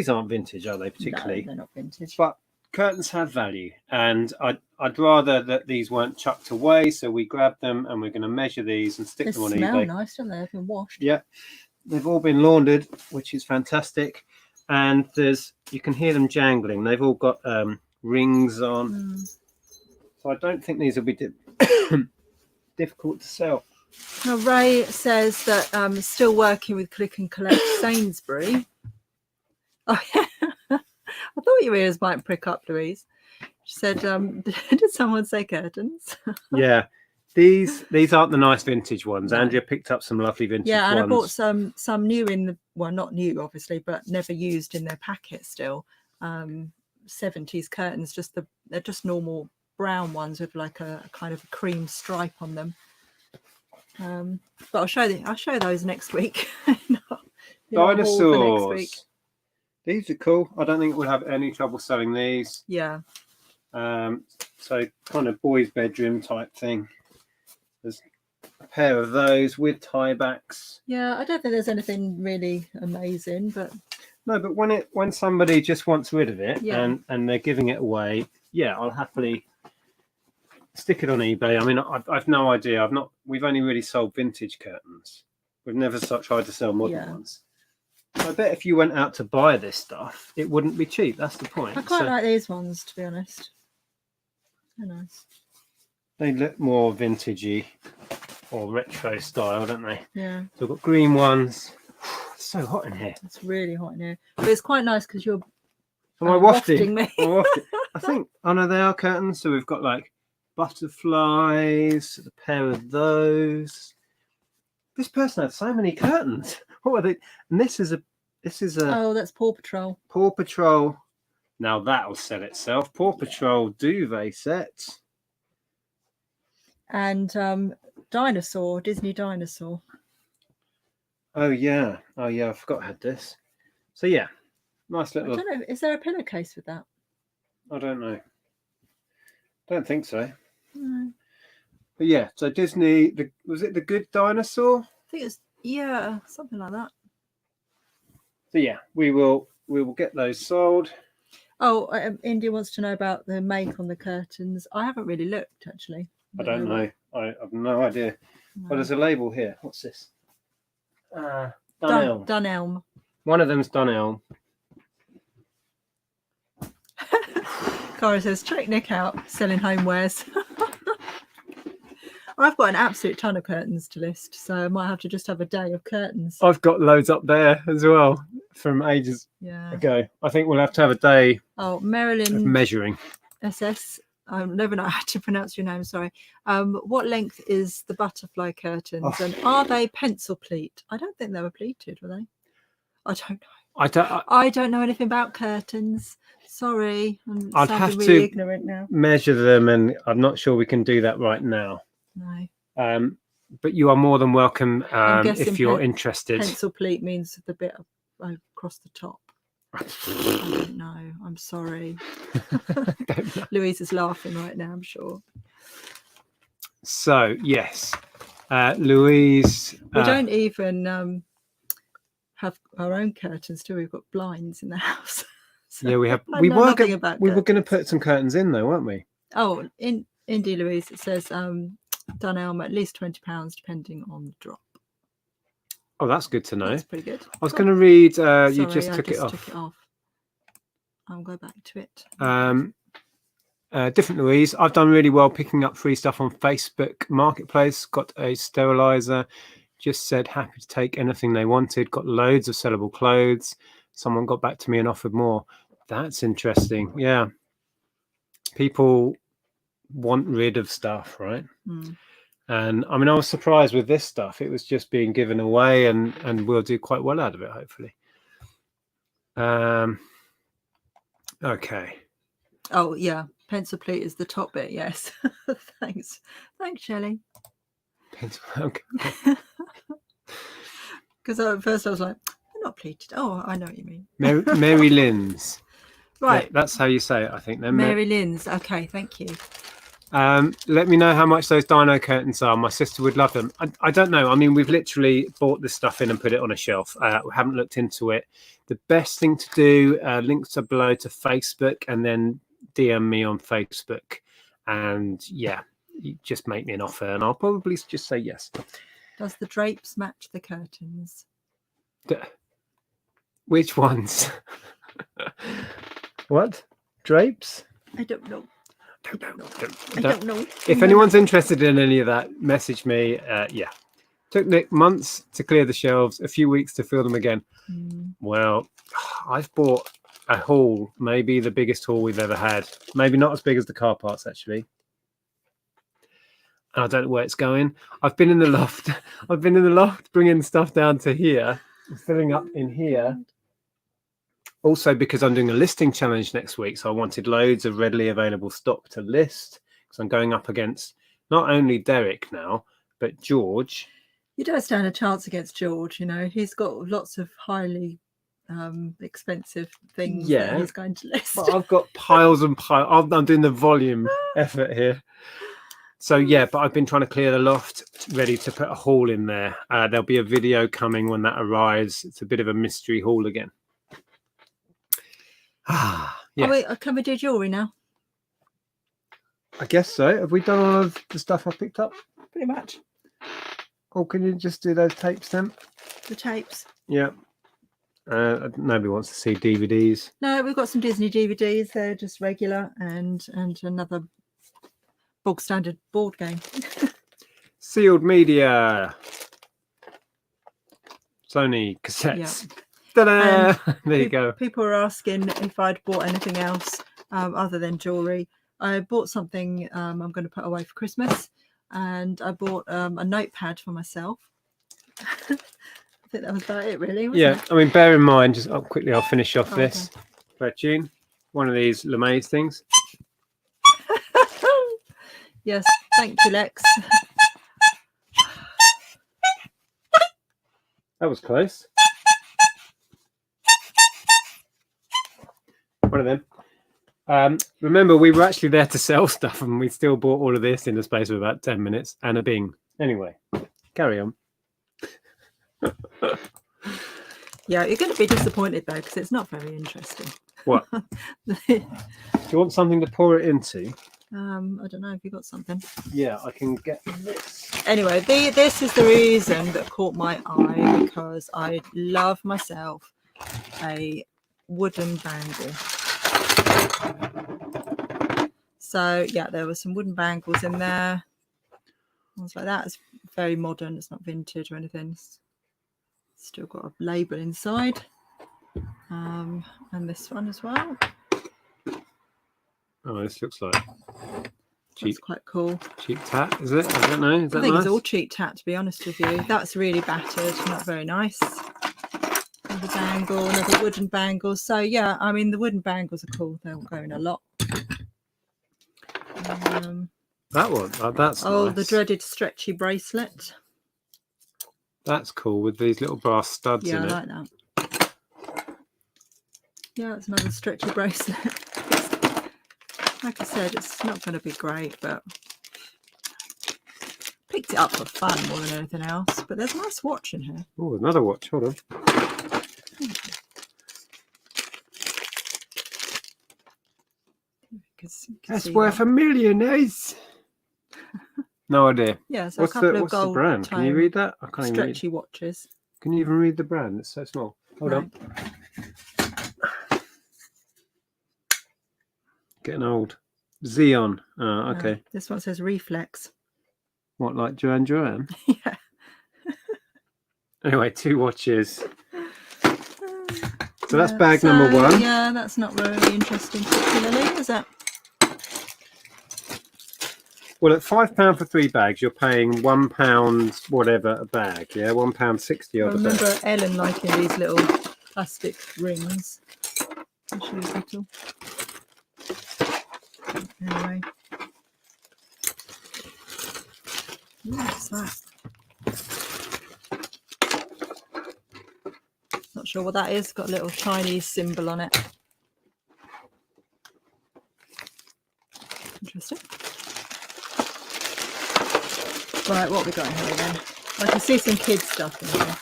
aren't vintage, are they, particularly? No, they're not vintage. But curtains have value, and I'd rather that these weren't chucked away. So we grabbed them, and we're going to measure these and stick They them on smell eBay. nice, don't they? They've been washed. Yeah, they've all been laundered, which is fantastic. And you can hear them jangling. They've all got rings on. So I don't think these will be difficult to sell. Now, Ray says that still working with Click and Collect Sainsbury. Oh, yeah. I thought your ears might prick up, Louise. She said, did someone say curtains? Yeah. These aren't the nice vintage ones. No. Andrea picked up some lovely vintage ones. Yeah, and I bought some new in the, well, not new, obviously, but never used in their packet still. 70s curtains, they're just normal brown ones with like a kind of a cream stripe on them. But I'll show those next week. Dinosaurs. Next week. These are cool. I don't think we'll have any trouble selling these. Yeah. So kind of boys' bedroom type thing. There's a pair of those with tiebacks. Yeah, I don't think there's anything really amazing, but no, but when somebody just wants rid of it, yeah, and they're giving it away, yeah, I'll happily stick it on eBay. I mean, I've no idea. We've only really sold vintage curtains. We've never tried to sell modern ones. I bet if you went out to buy this stuff, it wouldn't be cheap. That's the point. I quite like these ones, to be honest. They're nice. They look more vintagey or retro style, don't they? Yeah. So we've got green ones. It's so hot in here. It's really hot in here. But it's quite nice because you're wafting me. I think, oh no, they are curtains. So we've got like butterflies, a pair of those. This person had so many curtains. What were they? And this is a oh, that's Paw Patrol. Paw Patrol. Now that'll sell itself. Paw Patrol duvet set. And Disney Dinosaur. Oh yeah, I forgot I had this. So yeah, nice little. I don't know. Is there a pillowcase with that? I don't know. Don't think so. No. But yeah, so Disney. Was it the Good Dinosaur? I think it's something like that. So yeah, we will get those sold. Oh, India wants to know about the make on the curtains. I haven't really looked actually. I don't know. I have no idea. No. But there's a label here. What's this? Dunelm. Dunelm. One of them's Dunelm. Cara says, check Nick out selling homewares. I've got an absolute ton of curtains to list, so I might have to just have a day of curtains. I've got loads up there as well from ages ago. I think we'll have to have a day of Marilyn measuring. SS. I never know how to pronounce your name, sorry. What length is the butterfly curtains? And are they pencil pleat? I don't think they were pleated, were they? I don't know. I don't know anything about curtains. Sorry. I'd have really to ignorant now. measure them, and I'm not sure we can do that right now. No. But you are more than welcome if you're interested. Pencil pleat means the bit across the top. I don't know. I'm sorry. Louise is laughing right now, I'm sure. So, yes. Louise. We don't even have our own curtains, do we? We've got blinds in the house. So yeah, we have. We were going to put some curtains in, though, weren't we? Oh, in Indie Louise, it says Dunelm at least £20, depending on the drop. Oh, that's good to know. That's pretty good. I was going to read. Sorry, you just took I it off. Took it off. I'll go back to it. Different Louise. I've done really well picking up free stuff on Facebook Marketplace. Got a sterilizer. Just said happy to take anything they wanted. Got loads of sellable clothes. Someone got back to me and offered more. That's interesting. Yeah. People want rid of stuff, right? And I mean, I was surprised with this stuff. It was just being given away, and we'll do quite well out of it, hopefully. Okay. Oh yeah, pencil pleat is the top bit. Yes. Thanks, Shelley. Pencil. Okay. Because at first I was like, they're not pleated. Oh, I know what you mean. Mary Lynn's. Right. That's how you say it, I think. They're Mary Lynn's. Okay, thank you. Let me know how much those dino curtains are. My sister would love them. I don't know. I mean, we've literally bought this stuff in and put it on a shelf. We haven't looked into it. The best thing to do, links are below to Facebook, and then DM me on Facebook, and yeah, you just make me an offer, and I'll probably just say yes. Does the drapes match the curtains? Which ones? What drapes? I don't know. I I don't know. If anyone's interested in any of that, message me. Yeah, took Nick months to clear the shelves, a few weeks to fill them again. Well, I've bought a haul, maybe the biggest haul we've ever had. Maybe not as big as the car parts, actually. And I don't know where it's going. I've been in the loft. I've been in the loft bringing stuff down to here, filling up in here. Also, because I'm doing a listing challenge next week, so I wanted loads of readily available stock to list, because I'm going up against not only Derek now, but George. You don't stand a chance against George, you know. He's got lots of highly expensive things that he's going to list. But I've got piles and piles. I'm doing the volume effort here. So yeah, but I've been trying to clear the loft, ready to put a haul in there. There'll be a video coming when that arrives. It's a bit of a mystery haul again. Yeah. Can we do jewellery now? I guess so. Have we done all of the stuff I picked up? Pretty much. Or can you just do those tapes then? The tapes. Yeah. Nobody wants to see DVDs. No, we've got some Disney DVDs. They're just regular, and another bog standard board game. Sealed media. Sony cassettes. Yeah. Ta-da! There you go. People were asking if I'd bought anything else other than jewellery. I bought something I'm going to put away for Christmas, and I bought a notepad for myself. I think that was about it, really. Yeah, it? I mean, bear in mind, just quickly, I'll finish off Okay. this. For a tune, one of these LeMays things. Yes, thank you, Lex. That was close. One of them. Remember, we were actually there to sell stuff, and we still bought all of this in the space of about 10 minutes and a Bing. Anyway, carry on. Yeah, you're going to be disappointed though, because it's not very interesting. What? Do you want something to pour it into? I don't know if you got something. Yeah, I can get this. Anyway, this is the reason that caught my eye, because I love myself a wooden bangle. So yeah, there were some wooden bangles in there. I was like, that is very modern. It's not vintage or anything. It's still got a label inside. And this one as well. Oh, this looks like cheap. That's quite cool. Cheap tat, is it? I don't know. Is that I think nice? it's all cheap tat, to be honest with you. That's really battered, not very nice. Another bangle, another wooden bangle. So yeah, I mean, the wooden bangles are cool. They'll go in a lot. That one, that's oh, nice. The dreaded stretchy bracelet. That's cool with these little brass studs Yeah, in it. I like that. Yeah, it's another stretchy bracelet. Like I said, it's not going to be great, but picked it up for fun more than anything else. But there's a nice watch in here. Oh, another watch. Hold on. That's worth $1 million, is. No idea. Yeah, so What's a couple the of gold brand? Can you read that? I can't even read. stretchy watches. Can you even read the brand? It's so small. Hold on. Getting old. Xeon. Oh, okay. This one says Reflex. What, like Duran Duran? Yeah. Anyway, 2 watches. So that's bag number 1. Yeah, that's not really interesting particularly, is it? Well, at £5 for 3 bags, you're paying £1 whatever a bag. Yeah, £1.60 I odd a remember bag. Ellen liking these little plastic rings. I'll show you a little. Anyway. What's that? Not sure what that is. Got a little Chinese symbol on it. Interesting. Right, what have we got in here then? I can see some kids stuff in here.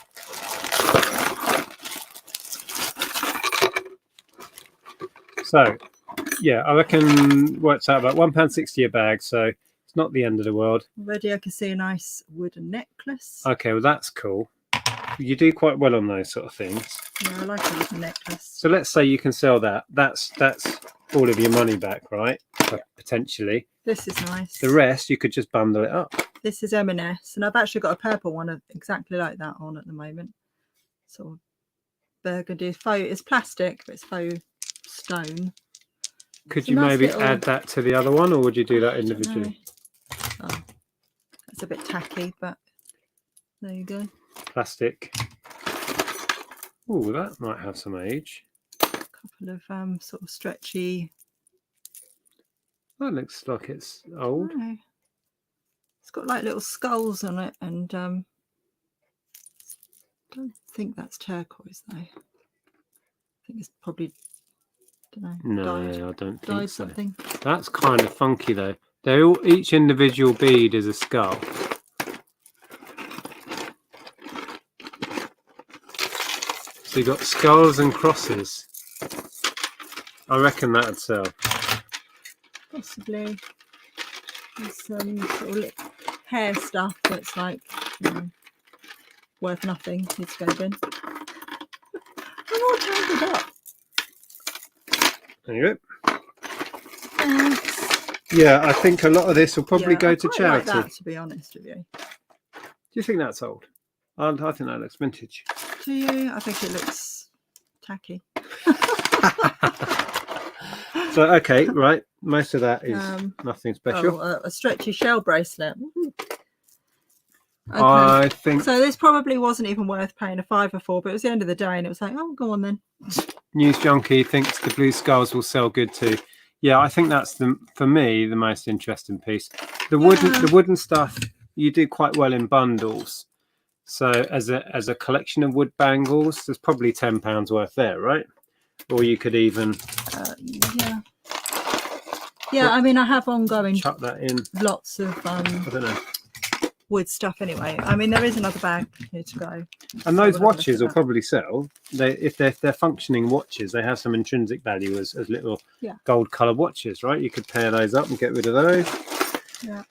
So, yeah, I reckon works out about £1.60 a bag, so it's not the end of the world. Already I can see a nice wooden necklace. Okay, well that's cool. You do quite well on those sort of things. Yeah, I like a wooden necklace. So let's say you can sell that. That's all of your money back, right? Potentially. This is nice. The rest you could just bundle it up. This is M&S, and I've actually got a purple one of exactly like that on at the moment. Sort of burgundy. It's plastic, but it's faux stone. Could you maybe add that to the other one, or would you do that individually? Oh, that's a bit tacky, but there you go. Plastic. Oh, that might have some age. A couple of sort of stretchy. That looks like it's old. No. It's got like little skulls on it, and don't think that's turquoise though. I think it's probably, don't know. No, I don't think so. Something. That's kind of funky though. They're all, each individual bead is a skull. So you've got skulls and crosses. I reckon that'd sell. Possibly. There's some sort of hair stuff that's like, you know, worth nothing. Needs to go bin. I'm all tangled up. There you go. Yeah, I think a lot of this will probably go to charity. Like that, to be honest with you. Do you think that's old? I think that looks vintage. Do you? I think it looks tacky. So, okay, right. Most of that is nothing special. Oh, a stretchy shell bracelet. Okay. I think so. This probably wasn't even worth paying a £5 for, but it was the end of the day, and it was like, oh, go on then. News Junkie thinks the blue skulls will sell good too. Yeah, I think that's for me the most interesting piece. The wooden stuff you do quite well in bundles. So as a collection of wood bangles, there's probably £10 worth there, right? Or you could even yeah. I mean, I have ongoing chuck that in. Lots of I don't know. wood stuff anyway. I mean, there is another bag here to go. And those watches will probably sell. If they're functioning watches, they have some intrinsic value as little gold coloured watches, right? You could pair those up and get rid of those. Yeah.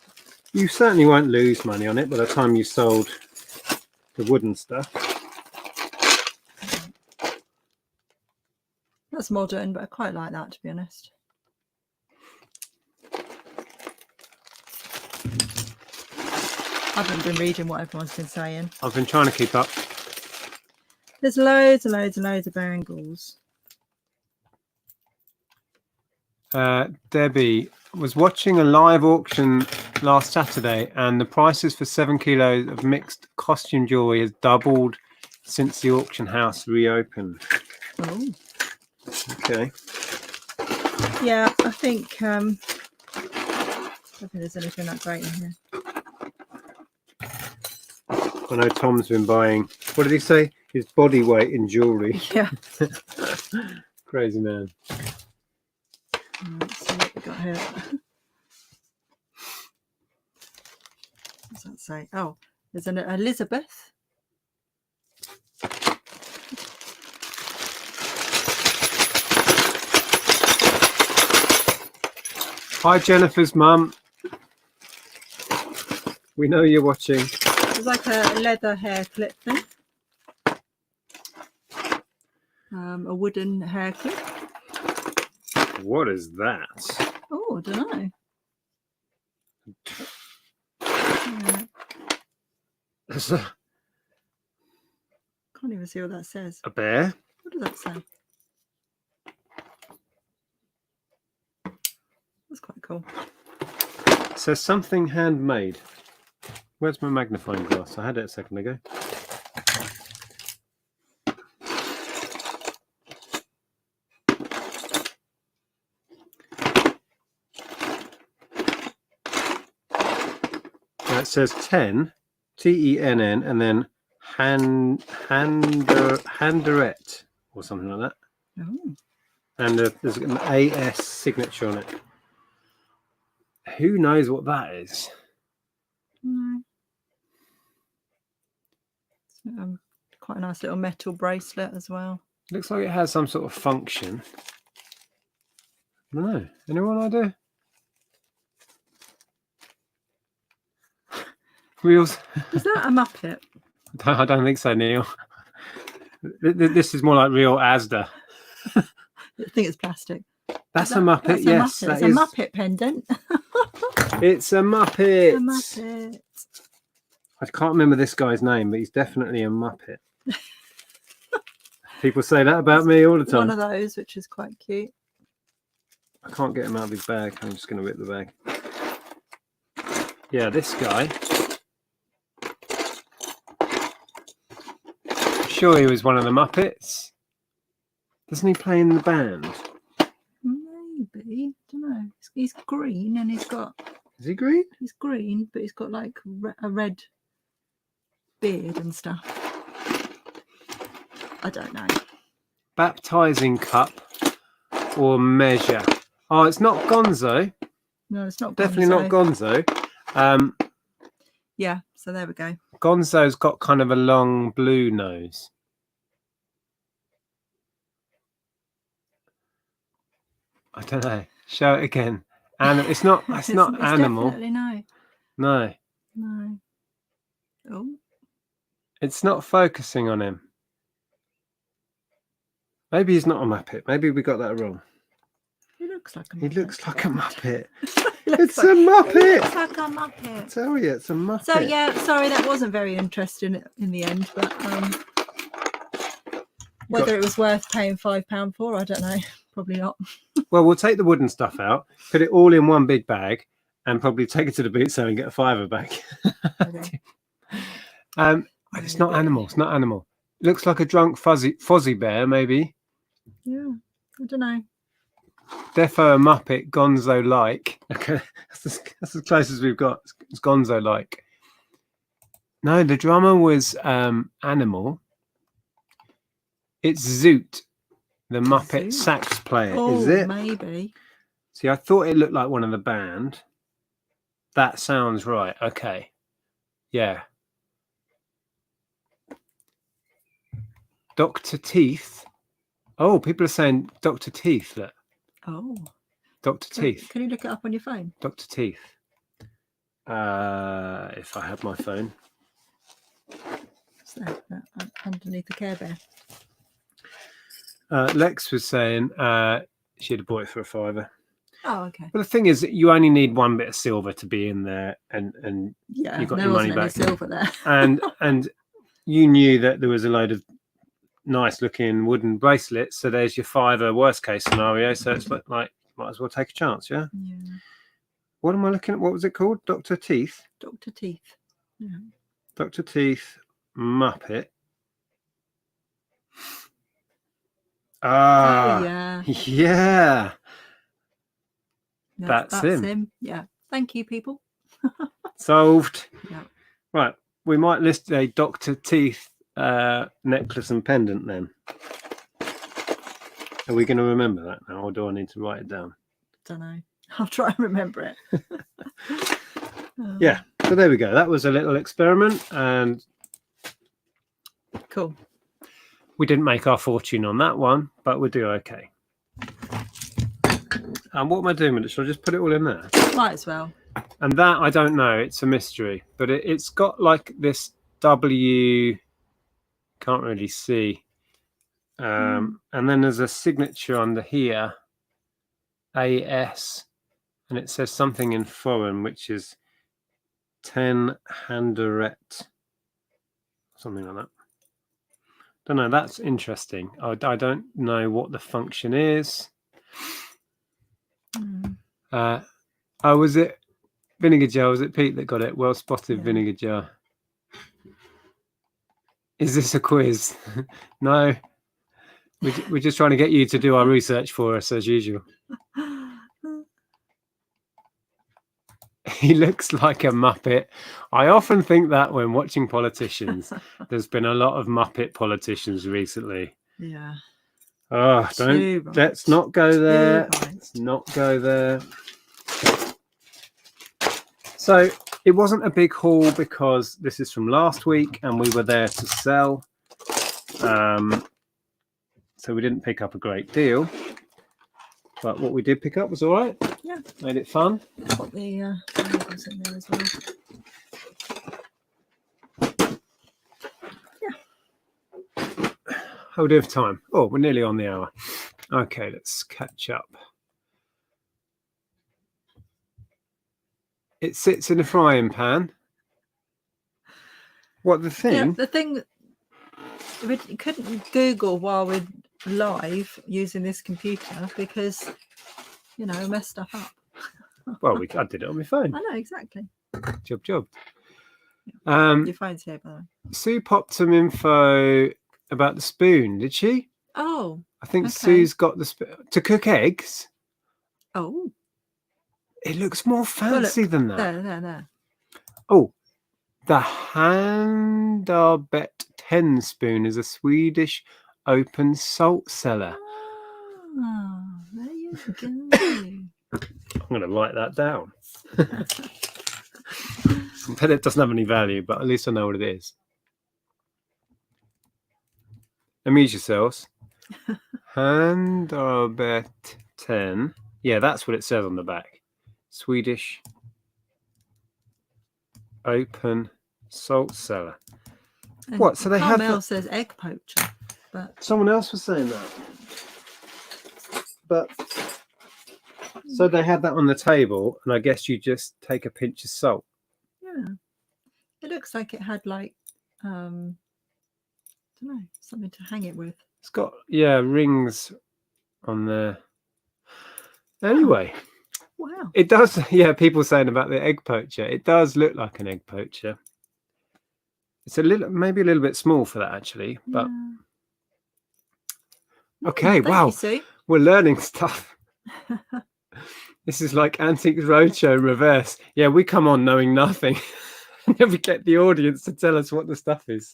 You certainly won't lose money on it by the time you sold the wooden stuff. That's modern, but I quite like that, to be honest. I haven't been reading what everyone's been saying. I've been trying to keep up. There's loads and loads and loads of bangles. Debbie was watching a live auction last Saturday, and the prices for 7 kilos of mixed costume jewellery has doubled since the auction house reopened. Oh. Okay. Yeah, I think I don't think there's anything that great in here. I know Tom's been buying, what did he say? His body weight in jewellery. Yeah. Crazy man. Let's see what we got here. What's that say? Oh, there's an Elizabeth. Hi, Jennifer's mum. We know you're watching. It's like a leather hair clip thing. A wooden hair clip. What is that? Oh, I don't know. Can't even see what that says. A bear? What does that say? That's quite cool. It says something handmade. Where's my magnifying glass? I had it a second ago. It says 10, TENN, and then Handeret or something like that. Oh. And there's an AS signature on it. Who knows what that is? No. It's, quite a nice little metal bracelet as well. Looks like it has some sort of function. I don't know. Anyone idea? Wheels? Is that a Muppet? I don't think so, Neil. This is more like real Asda. I think it's plastic. That's a Muppet. That's Yes, a Muppet. that It's is. a Muppet pendant. It's a Muppet. A Muppet. I can't remember this guy's name, but he's definitely a Muppet. People say that about me all the time. One of those, which is quite cute. I can't get him out of his bag. I'm just going to rip the bag. Yeah, this guy. I'm sure he was one of the Muppets. Doesn't he play in the band? Maybe. I don't know. He's green and he's got. Is he green? He's green, but he's got like a red beard and stuff. I don't know. Baptizing cup or measure? Oh, it's not Gonzo. No, it's not. Definitely not Gonzo. Yeah. So there we go. Gonzo's got kind of a long blue nose. I don't know. Show it again. And it's not. It's not animal. Definitely no. No. No. Oh. It's not focusing on him. Maybe he's not a Muppet. Maybe we got that wrong. He looks like a Muppet. He looks like a Muppet. It's a Muppet. He looks like a Muppet. I tell you, it's a Muppet. So yeah, sorry, that wasn't very interesting in the end, but whether it was worth paying £5 for, I don't know. Probably not. Well, we'll take the wooden stuff out, put it all in one big bag, and probably take it to the boot sale and get a £5 back. Okay. It's not animal. It's not animal. It looks like a drunk fuzzy bear, maybe. Yeah, I don't know. Defo a Muppet, Gonzo-like. Okay, that's as close as we've got. It's Gonzo-like. No, the drummer was animal. It's Zoot, the Muppet Zoot? sax player. Oh, is it? Maybe. See, I thought it looked like one of the band. That sounds right. Okay. Yeah. Dr. Teeth. Oh, people are saying Dr. Teeth. Look. Oh. Dr. Teeth. Can you look it up on your phone? Dr. Teeth. If I had my phone. It's there, underneath the Care Bear. Lex was saying she'd have bought it for a £5. Oh, okay. But the thing is, you only need one bit of silver to be in there, and Yeah, you got there your money wasn't any back. silver there. and you knew that there was a load of nice looking wooden bracelets, so there's your £5 worst case scenario. So it's like might as well take a chance, yeah. Yeah. What am I looking at? What was it called? Dr. Teeth. Dr. Teeth. Yeah. Dr. Teeth Muppet. Ah, Oh, yeah. yeah. Yeah, That's him. Yeah. Thank you, people. Solved. Yeah. Right. We might list a Dr. Teeth necklace and pendant then. Are we going to remember that now, or do I need to write it down? Don't know. I'll try and remember it. Yeah. So there we go. That was a little experiment, and Cool. we didn't make our fortune on that one, but we'll do okay. And what am I doing with it? Should I just put it all in there? Might as well. And that, I don't know. It's a mystery. But it's got like this W, can't really see. And then there's a signature under here, AS. And it says something in foreign, which is 10 Handeret. Something like that. Don't know. That's interesting. I don't know what the function is. Was it Vinegar Jar? Was it Pete that got it? Well spotted, yeah. Vinegar Jar. Is this a quiz? No. We're just trying to get you to do our research for us as usual. He looks like a Muppet. I often think that when watching politicians. There's been a lot of Muppet politicians recently. Yeah. Oh, let's not go there. Let's not go there. So it wasn't a big haul because this is from last week and we were there to sell. So we didn't pick up a great deal. But what we did pick up was all right. Yeah. Made it fun. Got the labels in there as well. How are we doing for time? Oh, we're nearly on the hour. Okay, let's catch up. It sits in a frying pan. What, the thing? Yeah, the thing, we couldn't Google while we're live using this computer because, you know, we messed stuff up. Well, I did it on my phone. I know, exactly. Job. Your phone's here, by the way. Sue popped some info about the spoon, did she? Oh. I think okay. Sue's got the spoon to cook eggs. Oh. It looks more fancy than that. There. Oh, the Handarbet 10 spoon is a Swedish open salt cellar. Oh, there you go. I'm going to write that down. But it doesn't have any value, but at least I know what it is. Amuse yourselves. Handarbet 10. Yeah, that's what it says on the back. Swedish open salt cellar. And what? So they have. Carmel says egg poacher, but someone else was saying that. But so they had that on the table, and I guess you just take a pinch of salt. yeah, it looks like it had like I don't know, something to hang it with. It's got rings on there. Anyway. Wow. It does, yeah, people saying about the egg poacher. It does look like an egg poacher. It's maybe a little bit small for that, actually. But okay, wow. You, Sue. We're learning stuff. This is like Antiques Roadshow in reverse. Yeah, we come on knowing nothing. And then we get the audience to tell us what the stuff is.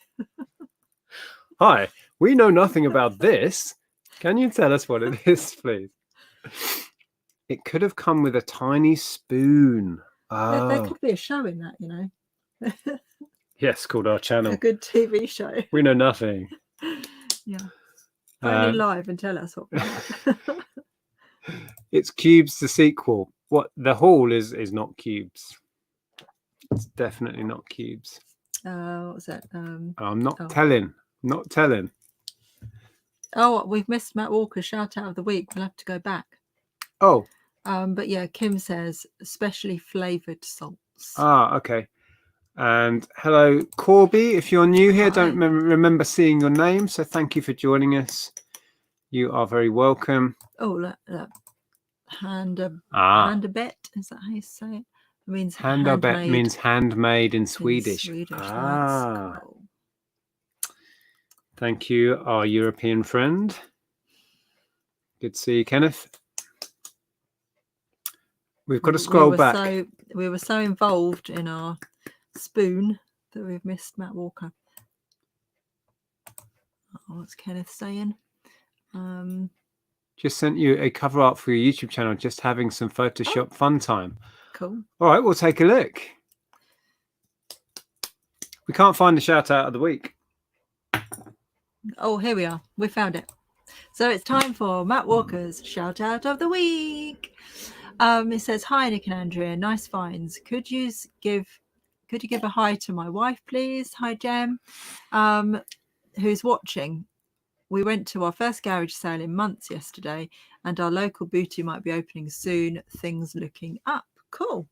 Hi, we know nothing about this. Can you tell us what it is, please? It could have come with a tiny spoon. Oh. There could be a show in that, you know. Yes, called our channel. A good TV show. We know nothing. Yeah. Phone in live and tell us what. It's Cubes the sequel. What the haul is not Cubes. It's definitely not Cubes. What was that? I'm not telling. Not telling. Oh, we've missed Matt Walker's shout out of the week. We'll have to go back. Oh. But yeah, Kim says specially flavored salts. Ah, okay. And hello, Corby. If you're new here, don't remember seeing your name, so thank you for joining us. You are very welcome. Oh, look. Handarbet, is that how you say it? It means Handarbet means handmade in Swedish. Ah. Cool. Thank you, our European friend. Good to see you, Kenneth. We've got to scroll back. We were so involved in our spoon that we've missed Matt Walker. Oh, what's Kenneth saying? Just sent you a cover art for your YouTube channel. Just having some Photoshop fun time. Cool. All right, we'll take a look. We can't find the shout out of the week. Oh, here we are. We found it. So it's time for Matt Walker's shout out of the week. It says, "Hi Nick and Andrea, nice finds. Could you give a hi to my wife, please? Hi Jem, who's watching. We went to our first garage sale in months yesterday, and our local booty might be opening soon. Things looking up. Cool.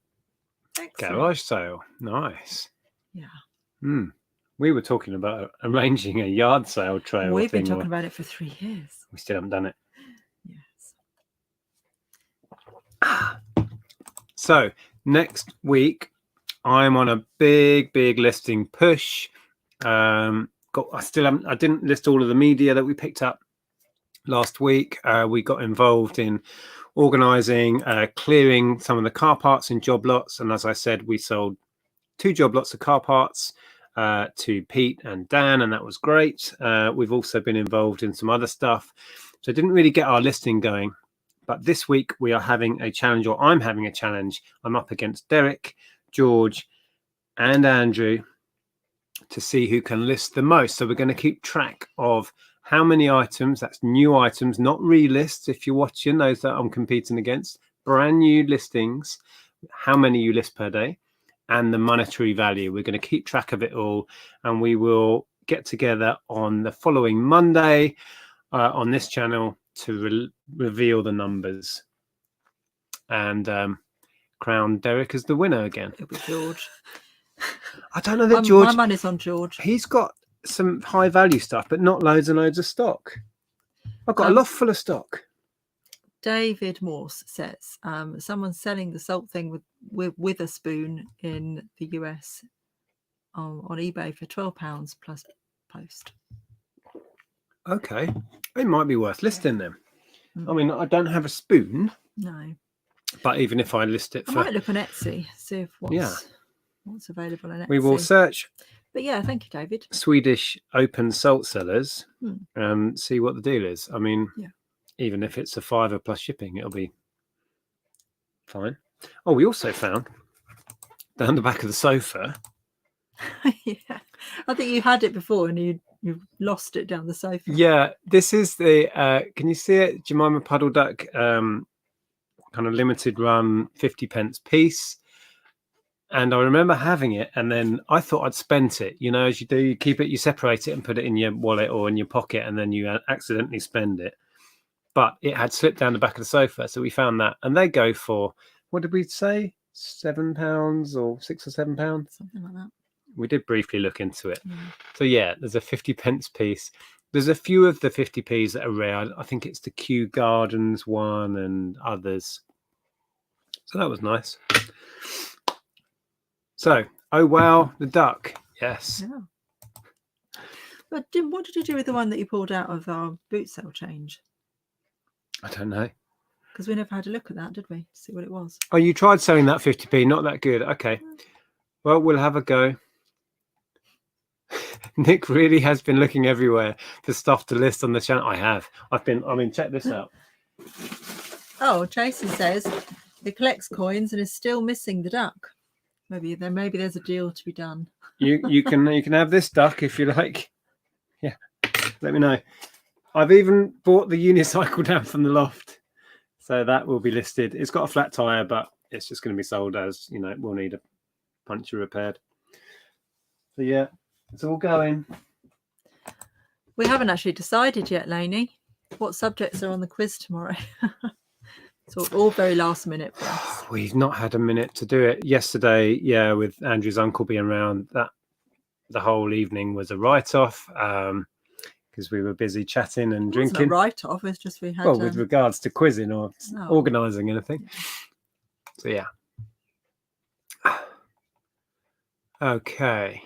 Excellent. Garage sale, nice. Yeah. We were talking about arranging a yard sale trail. We've been talking about it for 3 years. We still haven't done it. Yes. So next week, I'm on a big listing push. I didn't list all of the media that we picked up last week. We got involved in organising, clearing some of the car parts in job lots, and as I said, we sold 2 job lots of car parts to Pete and Dan, and that was great. We've also been involved in some other stuff, so didn't really get our listing going. But this week we are having a challenge, or I'm having a challenge. I'm up against Derek, George, and Andrew to see who can list the most. So we're going to keep track of how many items, that's new items, not relists. If you're watching those that I'm competing against, brand new listings, how many you list per day, and the monetary value. We're going to keep track of it all, and we will get together on the following Monday on this channel to reveal the numbers and crown Derek as the winner again. It'll be George. I don't know that George. My money's on George. He's got some high value stuff, but not loads and loads of stock. I've got a loft full of stock. David Morse says someone's selling the salt thing with a spoon in the US on eBay for £12 plus post. Okay, it might be worth listing them. I mean, I don't have a spoon. No. But even if I list it I for... might look on Etsy, see if what's available on Etsy. We will search... But yeah, thank you, David. Swedish open salt sellers and see what the deal is. I mean, even if it's a £5 plus shipping, it'll be fine. Oh, we also found down the back of the sofa. Yeah, I think you had it before and you lost it down the sofa. Yeah, this is the can you see it? Jemima Puddle Duck kind of limited run 50p piece. And I remember having it, and then I thought I'd spent it. You know, as you do, you keep it, you separate it and put it in your wallet or in your pocket, and then you accidentally spend it. But it had slipped down the back of the sofa, so we found that. And they go for, what did we say? £7 or £6 or £7? Something like that. We did briefly look into it. So yeah, there's a 50p piece. There's a few of the 50p's that are rare. I think it's the Kew Gardens one and others. So that was nice. So, oh wow, the duck. Yes. Yeah. But what did you do with the one that you pulled out of our boot sale change? I don't know. Because we never had a look at that, did we? To see what it was. Oh, you tried selling that 50p, not that good. Okay. Well, we'll have a go. Nick really has been looking everywhere for stuff to list on the channel. I mean, check this out. Oh, Jason says he collects coins and is still missing the duck. Maybe there's a deal to be done. You can have this duck if you like. Yeah, let me know. I've even bought the unicycle down from the loft, so that will be listed. It's got a flat tire, but it's just going to be sold as, you know, it will need a puncture repaired. So yeah, it's all going. We haven't actually decided yet, Lainey, what subjects are on the quiz tomorrow. It's all very last minute for us. We've not had a minute to do it. Yesterday, yeah, with Andrew's uncle being around, that the whole evening was a write-off because we were busy chatting and drinking. It's not a write-off. It's just we had. Well, with regards to quizzing or organising anything. So yeah. Okay.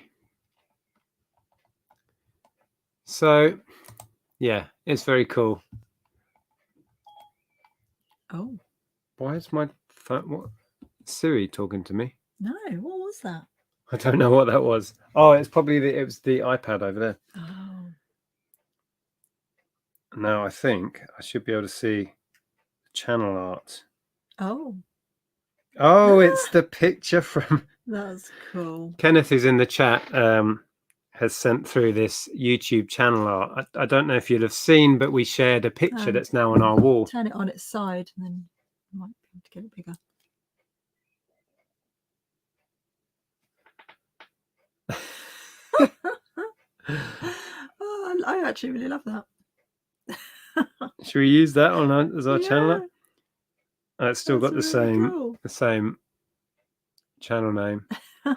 So yeah, it's very cool. Oh, why is my phone? What? Siri talking to me? No, what was that? I don't know what that was. Oh, it's probably it was the iPad over there. Oh. Now I think I should be able to see channel art. Oh. Oh, it's the picture from. That's cool. Kenneth is in the chat. Has sent through this YouTube channel art. I don't know if you'll have seen, but we shared a picture that's now on our wall. Turn it on its side, and then I might be able to get it bigger. Oh, I actually really love that. Should we use that on as our channel art? It's still got the really same channel name.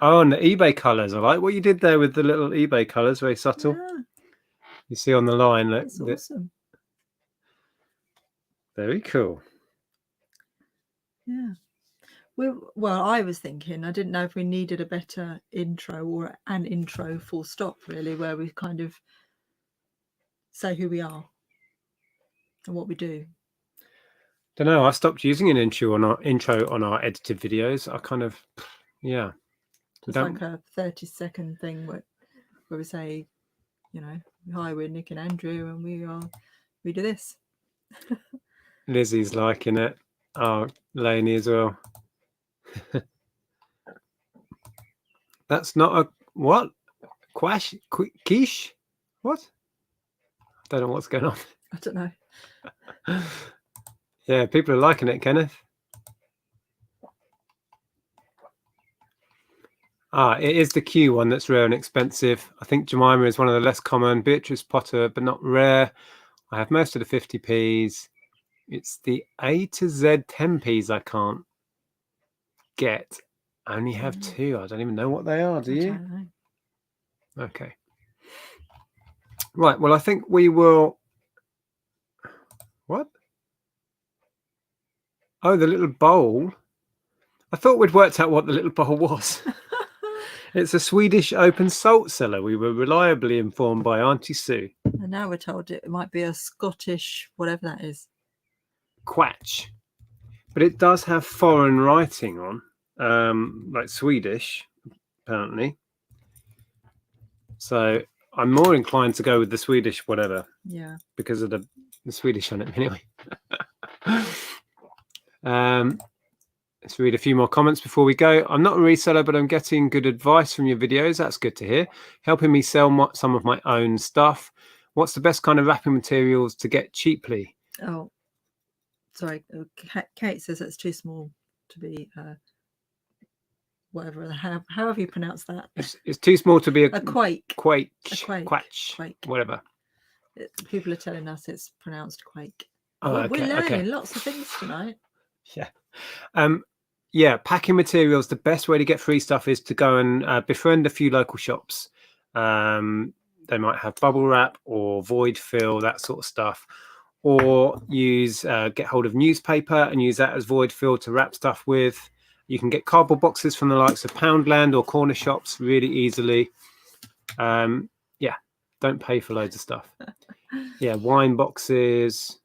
Oh, and the eBay colours. I like what you did there with the little eBay colours. Very subtle. Yeah. You see on the line. Look, that's awesome. Very cool. Yeah. Well, I was thinking, I didn't know if we needed a better intro or an intro full stop, really, where we kind of say who we are and what we do. Don't know. I stopped using an intro on our edited videos. I kind of, yeah. It's like a 30-second thing where we say, you know, hi, we're Nick and Andrew, and we do this. Lizzie's liking it. Oh, Lainey as well. That's not a what? Quiche? What? I Don't know what's going on. I don't know. Yeah, people are liking it, Kenneth. It is the Q one that's rare and expensive. I think Jemima is one of the less common. Beatrice Potter, but not rare. I have most of the 50p's. It's the A to Z 10p's I can't get. I only have two. I don't even know what they are. Do you? I don't know. Okay. Right. Well, I think we will. What? Oh, the little bowl. I thought we'd worked out what the little bowl was. It's a Swedish open salt cellar. We were reliably informed by Auntie Sue. And now we're told it might be a Scottish, whatever that is. Quatch. But it does have foreign writing on, like Swedish, apparently. So I'm more inclined to go with the Swedish whatever. Yeah. Because of the Swedish on it anyway. Let's read a few more comments before we go. I'm not a reseller, but I'm getting good advice from your videos. That's good to hear. Helping me sell some of my own stuff. What's the best kind of wrapping materials to get cheaply? Oh, sorry. Kate says it's too small to be whatever. However you pronounce that. It's too small to be a quake. Quatch. Whatever. People are telling us it's pronounced quake. Oh, okay, we're learning lots of things tonight. Yeah. Yeah, packing materials, the best way to get free stuff is to go and befriend a few local shops. They might have bubble wrap or void fill, that sort of stuff. Or use get hold of newspaper and use that as void fill to wrap stuff with. You can get cardboard boxes from the likes of Poundland or corner shops really easily. Yeah, don't pay for loads of stuff. Yeah, wine boxes.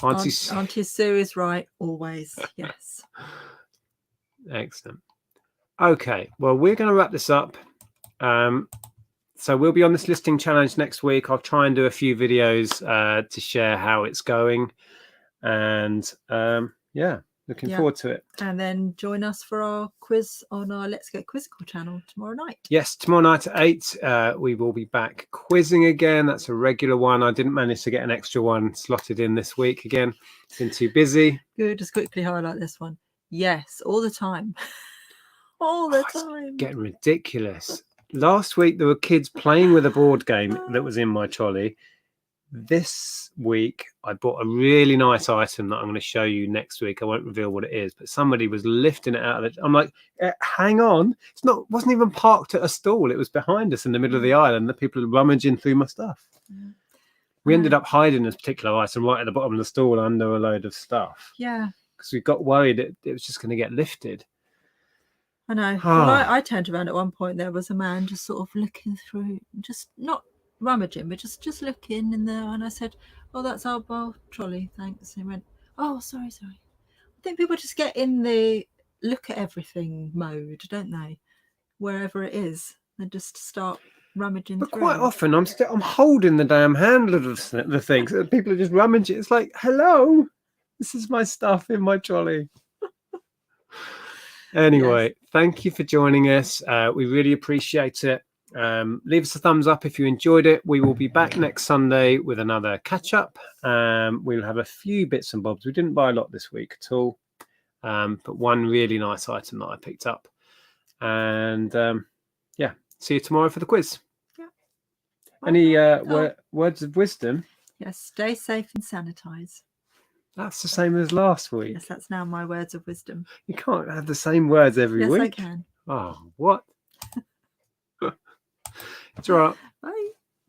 Auntie Sue is right always. Yes. Excellent. Okay, well, we're going to wrap this up. So we'll be on this listing challenge next week. I'll try and do a few videos to share how it's going. And yeah, looking forward to it. And then join us for our quiz on our Let's Get Quizzical channel tomorrow night. Yes, tomorrow night at 8, we will be back quizzing again. That's a regular one. I didn't manage to get an extra one slotted in this week again. Been too busy. Good. Just quickly highlight this one. Yes, all the time. All the time. It's getting ridiculous. Last week there were kids playing with a board game that was in my trolley. This week I bought a really nice item that I'm going to show you next week. I won't reveal what it is, but somebody was lifting it out of it. I'm like, hang on, wasn't even parked at a stall. It was behind us in the middle of the aisle, and the people are rummaging through my stuff. We ended up hiding this particular item right at the bottom of the stall under a load of stuff. Yeah, because we got worried it was just going to get lifted. I know. Well, I turned around at one point. There was a man just sort of looking through, just not rummaging, but just looking in there. And I said, "Oh, that's our bar trolley, thanks." And he went, "Oh, sorry." I think people just get in the look at everything mode, don't they? Wherever it is, they just start rummaging. But quite often, I'm holding the damn handle of the things. People are just rummaging. It's like, hello, this is my stuff in my trolley. Anyway, Thank you for joining us. We really appreciate it. Leave us a thumbs up if you enjoyed it. We will be back next Sunday with another catch up. We'll have a few bits and bobs. We didn't buy a lot this week at all, but one really nice item that I picked up. And yeah, see you tomorrow for the quiz. Yeah. Any words of wisdom? Yes, stay safe and sanitize. That's the same as last week. Yes, that's now my words of wisdom. You can't have the same words every week. Yes, I can. Oh, what? It's all right. Bye.